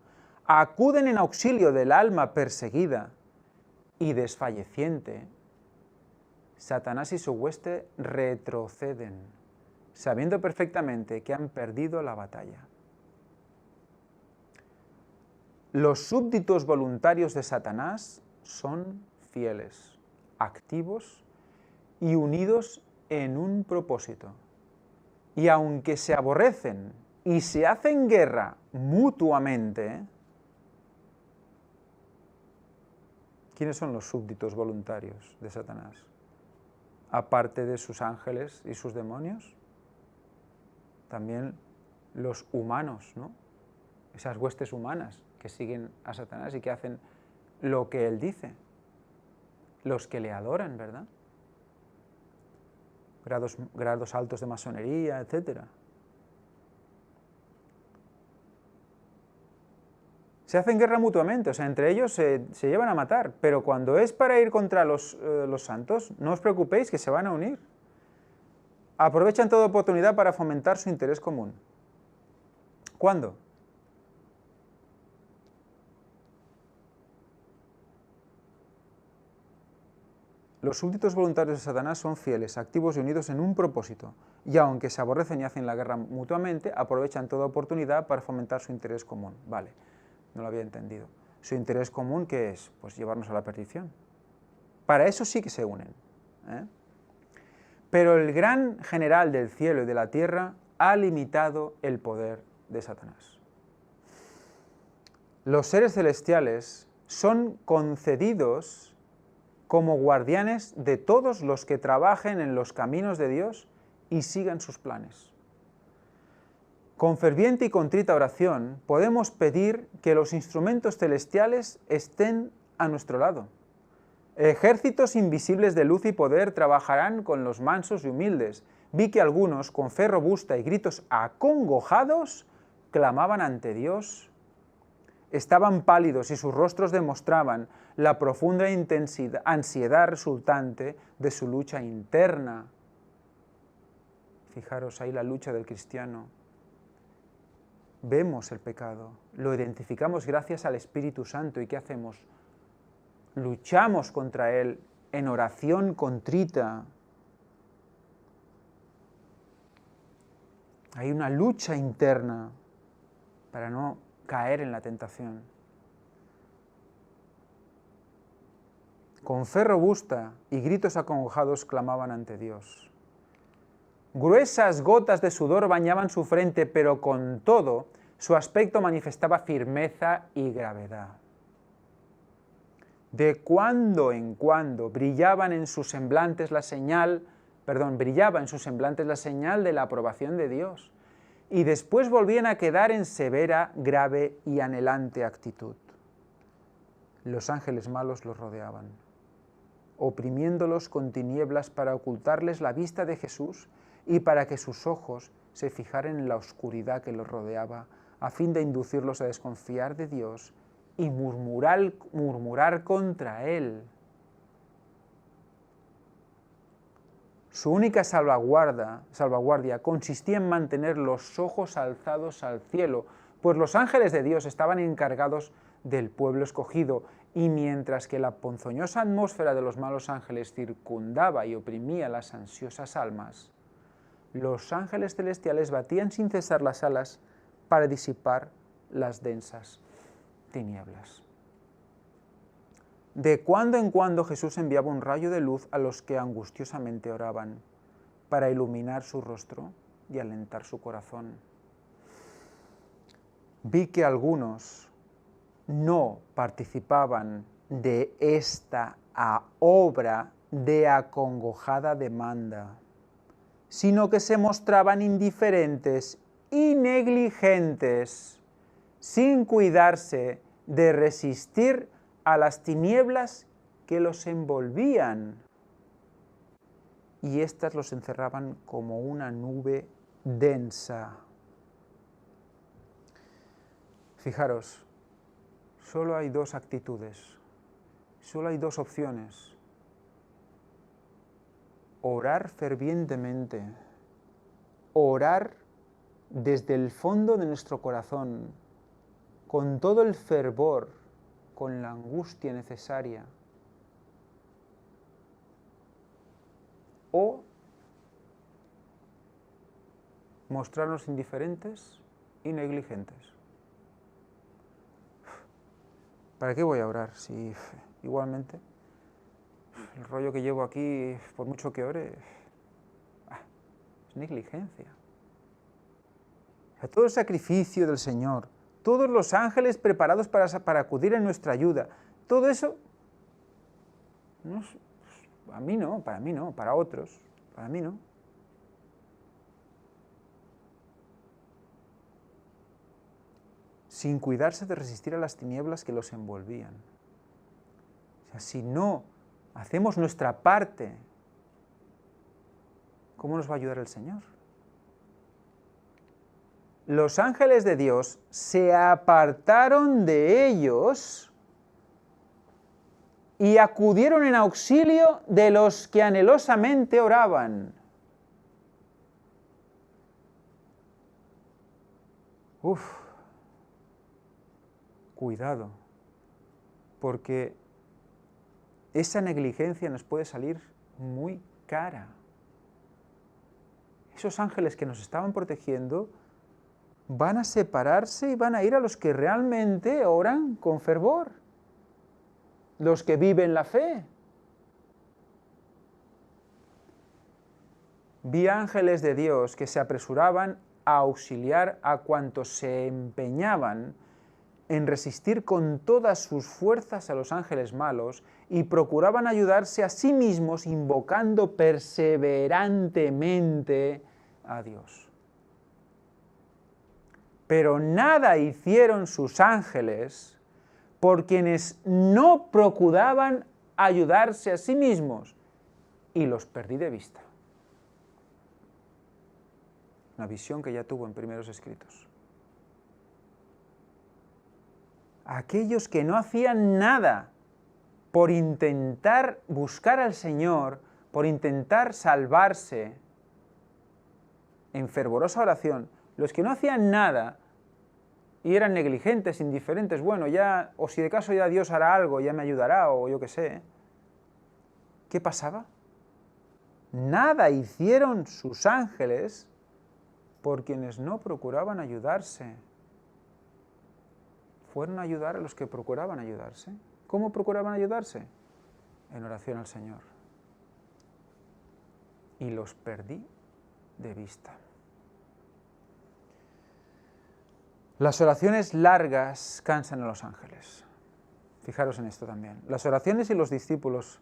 A: acuden en auxilio del alma perseguida y desfalleciente, Satanás y su hueste retroceden, sabiendo perfectamente que han perdido la batalla. Los súbditos voluntarios de Satanás son fieles, activos y unidos en un propósito. Y aunque se aborrecen y se hacen guerra mutuamente, ¿quiénes son los súbditos voluntarios de Satanás? Aparte de sus ángeles y sus demonios, también los humanos, ¿no? Esas huestes humanas que siguen a Satanás y que hacen lo que él dice. Los que le adoran, ¿verdad? Grados altos de masonería, etc. Se hacen guerra mutuamente, o sea, entre ellos se llevan a matar, pero cuando es para ir contra los santos, no os preocupéis que se van a unir. Aprovechan toda oportunidad para fomentar su interés común. ¿Cuándo? Los súbditos voluntarios de Satanás son fieles, activos y unidos en un propósito, y aunque se aborrecen y hacen la guerra mutuamente, aprovechan toda oportunidad para fomentar su interés común. Vale, no lo había entendido. ¿Su interés común qué es? Pues llevarnos a la perdición. Para eso sí que se unen. Pero el gran general del cielo y de la tierra ha limitado el poder de Satanás. Los seres celestiales son concedidos como guardianes de todos los que trabajen en los caminos de Dios y sigan sus planes. Con ferviente y contrita oración podemos pedir que los instrumentos celestiales estén a nuestro lado. Ejércitos invisibles de luz y poder trabajarán con los mansos y humildes. Vi que algunos, con fe robusta y gritos acongojados, clamaban ante Dios. Estaban pálidos y sus rostros demostraban la profunda ansiedad resultante de su lucha interna. Fijaros ahí la lucha del cristiano. Vemos el pecado, lo identificamos gracias al Espíritu Santo. ¿Y qué hacemos? Luchamos contra él en oración contrita. Hay una lucha interna para no caer en la tentación. Con fe robusta y gritos acongojados clamaban ante Dios. Gruesas gotas de sudor bañaban su frente, pero con todo su aspecto manifestaba firmeza y gravedad. De cuando en cuando brillaba en sus semblantes la señal de la aprobación de Dios, y después volvían a quedar en severa, grave y anhelante actitud. Los ángeles malos los rodeaban, oprimiéndolos con tinieblas para ocultarles la vista de Jesús y para que sus ojos se fijaran en la oscuridad que los rodeaba, a fin de inducirlos a desconfiar de Dios y murmurar contra Él. Su única salvaguardia consistía en mantener los ojos alzados al cielo, pues los ángeles de Dios estaban encargados del pueblo escogido, y mientras que la ponzoñosa atmósfera de los malos ángeles circundaba y oprimía las ansiosas almas, los ángeles celestiales batían sin cesar las alas para disipar las densas tinieblas. De cuando en cuando Jesús enviaba un rayo de luz a los que angustiosamente oraban, para iluminar su rostro y alentar su corazón. Vi que algunos no participaban de esta obra de acongojada demanda, sino que se mostraban indiferentes y negligentes, sin cuidarse de resistir a las tinieblas que los envolvían, y éstas los encerraban como una nube densa. Fijaros, solo hay dos actitudes. Solo hay dos opciones. Orar fervientemente, orar desde el fondo de nuestro corazón, con todo el fervor, con la angustia necesaria, o mostrarnos indiferentes y negligentes. ¿Para qué voy a orar si igualmente el rollo que llevo aquí, por mucho que ore, es negligencia? Todo el sacrificio del Señor, todos los ángeles preparados para acudir en nuestra ayuda, todo eso, no, a mí no, para mí no, para otros, para mí no. Sin cuidarse de resistir a las tinieblas que los envolvían. O sea, si no hacemos nuestra parte, ¿cómo nos va a ayudar el Señor? Los ángeles de Dios se apartaron de ellos y acudieron en auxilio de los que anhelosamente oraban. Cuidado, porque esa negligencia nos puede salir muy cara. Esos ángeles que nos estaban protegiendo van a separarse y van a ir a los que realmente oran con fervor, los que viven la fe. Vi ángeles de Dios que se apresuraban a auxiliar a cuantos se empeñaban en resistir con todas sus fuerzas a los ángeles malos y procuraban ayudarse a sí mismos invocando perseverantemente a Dios. Pero nada hicieron sus ángeles por quienes no procuraban ayudarse a sí mismos, y los perdí de vista. Una visión que ya tuvo en primeros escritos. Aquellos que no hacían nada por intentar buscar al Señor, por intentar salvarse en fervorosa oración, los que no hacían nada y eran negligentes, indiferentes, bueno, ya, o si de caso ya Dios hará algo, ya me ayudará, o yo qué sé. ¿Qué pasaba? Nada hicieron sus ángeles por quienes no procuraban ayudarse. Fueron a ayudar a los que procuraban ayudarse. ¿Cómo procuraban ayudarse? En oración al Señor. Y los perdí de vista. Las oraciones largas cansan a los ángeles. Fijaros en esto también. Las oraciones y los discursos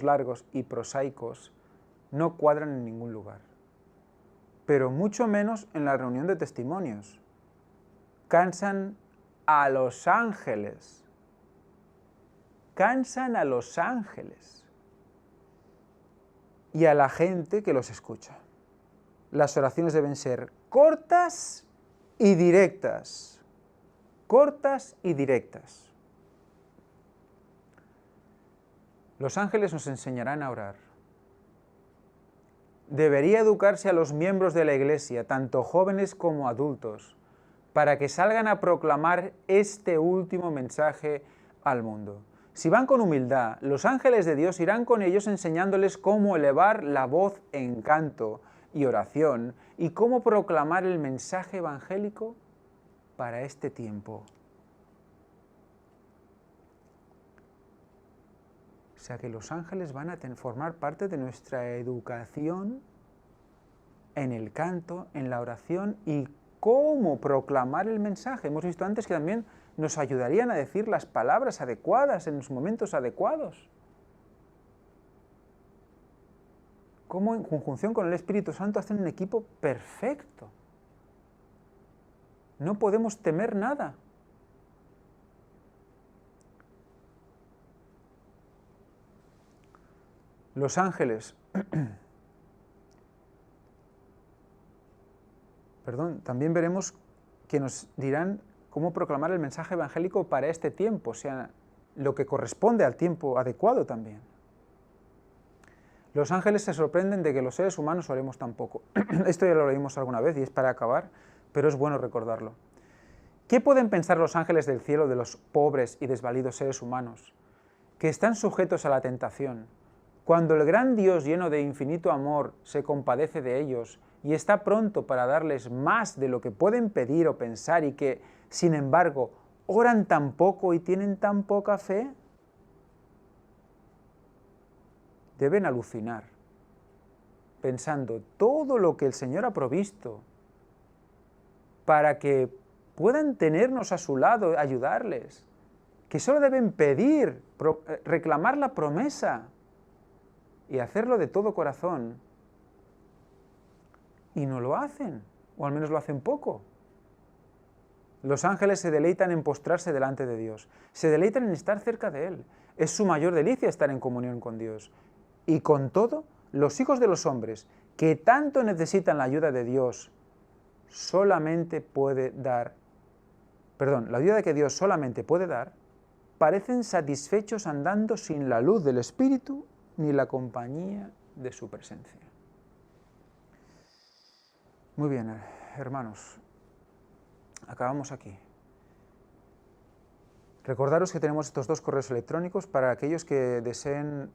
A: largos y prosaicos no cuadran en ningún lugar, pero mucho menos en la reunión de testimonios. Cansan a los ángeles. Cansan a los ángeles y a la gente que los escucha. Las oraciones deben ser cortas y directas. Cortas y directas. Los ángeles nos enseñarán a orar. Debería educarse a los miembros de la Iglesia, tanto jóvenes como adultos, para que salgan a proclamar este último mensaje al mundo. Si van con humildad, los ángeles de Dios irán con ellos enseñándoles cómo elevar la voz en canto y oración y cómo proclamar el mensaje evangélico para este tiempo. O sea que los ángeles van a formar parte de nuestra educación en el canto, en la oración y cómo proclamar el mensaje. Hemos visto antes que también nos ayudarían a decir las palabras adecuadas en los momentos adecuados. Cómo en conjunción con el Espíritu Santo hacen un equipo perfecto. No podemos temer nada. Los ángeles, también veremos que nos dirán cómo proclamar el mensaje evangélico para este tiempo, o sea, lo que corresponde al tiempo adecuado también. Los ángeles se sorprenden de que los seres humanos oremos tan poco. Esto ya lo leímos alguna vez y es para acabar, pero es bueno recordarlo. ¿Qué pueden pensar los ángeles del cielo de los pobres y desvalidos seres humanos, que están sujetos a la tentación, cuando el gran Dios lleno de infinito amor se compadece de ellos y está pronto para darles más de lo que pueden pedir o pensar y que, sin embargo, oran tan poco y tienen tan poca fe? Deben alucinar, pensando todo lo que el Señor ha provisto para que puedan tenernos a su lado, ayudarles, que solo deben pedir, reclamar la promesa y hacerlo de todo corazón. Y no lo hacen, o al menos lo hacen poco. Los ángeles se deleitan en postrarse delante de Dios, se deleitan en estar cerca de Él. Es su mayor delicia estar en comunión con Dios. Y con todo, los hijos de los hombres, que tanto necesitan la ayuda de Dios, la ayuda que Dios solamente puede dar, parecen satisfechos andando sin la luz del Espíritu ni la compañía de su presencia. Muy bien, hermanos, acabamos aquí. Recordaros que tenemos estos 2 correos electrónicos para aquellos que deseen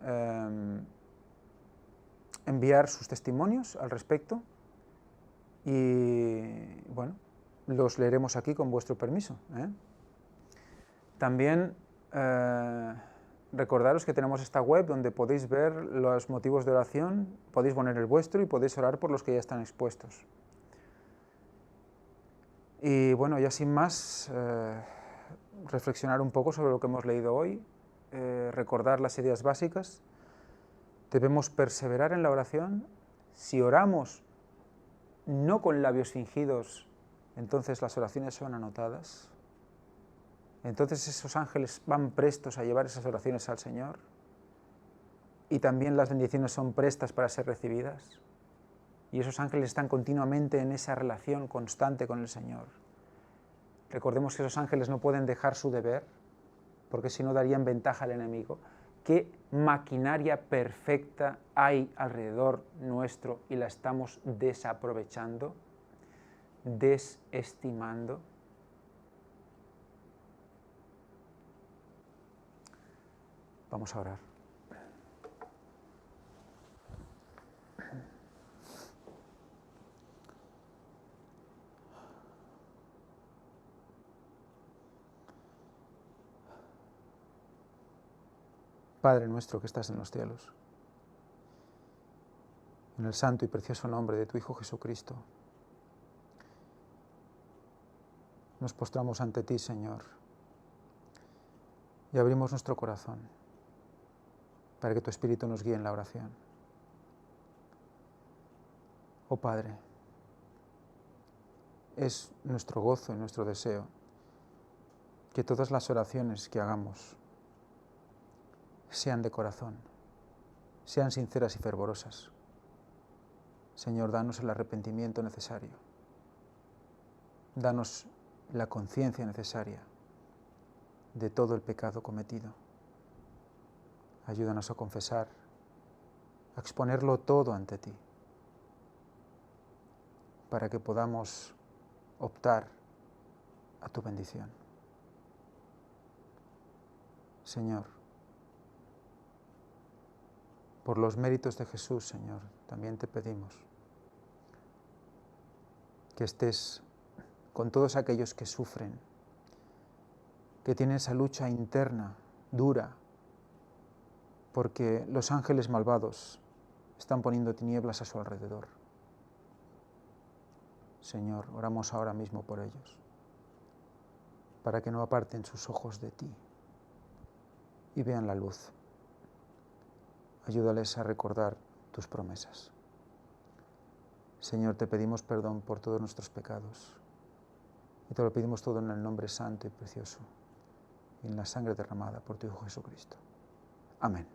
A: enviar sus testimonios al respecto y, bueno, los leeremos aquí con vuestro permiso. También recordaros que tenemos esta web donde podéis ver los motivos de oración, podéis poner el vuestro y podéis orar por los que ya están expuestos. Y bueno, ya sin más, reflexionar un poco sobre lo que hemos leído hoy, recordar las ideas básicas. Debemos perseverar en la oración. Si oramos no con labios fingidos, entonces las oraciones son anotadas. Entonces esos ángeles van prestos a llevar esas oraciones al Señor. Y también las bendiciones son prestas para ser recibidas. Y esos ángeles están continuamente en esa relación constante con el Señor. Recordemos que esos ángeles no pueden dejar su deber, porque si no darían ventaja al enemigo. ¿Qué maquinaria perfecta hay alrededor nuestro y la estamos desaprovechando, desestimando? Vamos a orar. Padre nuestro que estás en los cielos, en el santo y precioso nombre de tu Hijo Jesucristo, nos postramos ante ti, Señor, y abrimos nuestro corazón para que tu Espíritu nos guíe en la oración. Oh Padre, es nuestro gozo y nuestro deseo que todas las oraciones que hagamos sean de corazón, sean sinceras y fervorosas. Señor, danos el arrepentimiento necesario, danos la conciencia necesaria de todo el pecado cometido. Ayúdanos a confesar, a exponerlo todo ante ti, para que podamos optar a tu bendición. Señor, por los méritos de Jesús, Señor, también te pedimos que estés con todos aquellos que sufren, que tienen esa lucha interna, dura, porque los ángeles malvados están poniendo tinieblas a su alrededor. Señor, oramos ahora mismo por ellos, para que no aparten sus ojos de ti y vean la luz. Ayúdales a recordar tus promesas. Señor, te pedimos perdón por todos nuestros pecados y te lo pedimos todo en el nombre santo y precioso y en la sangre derramada por tu Hijo Jesucristo. Amén.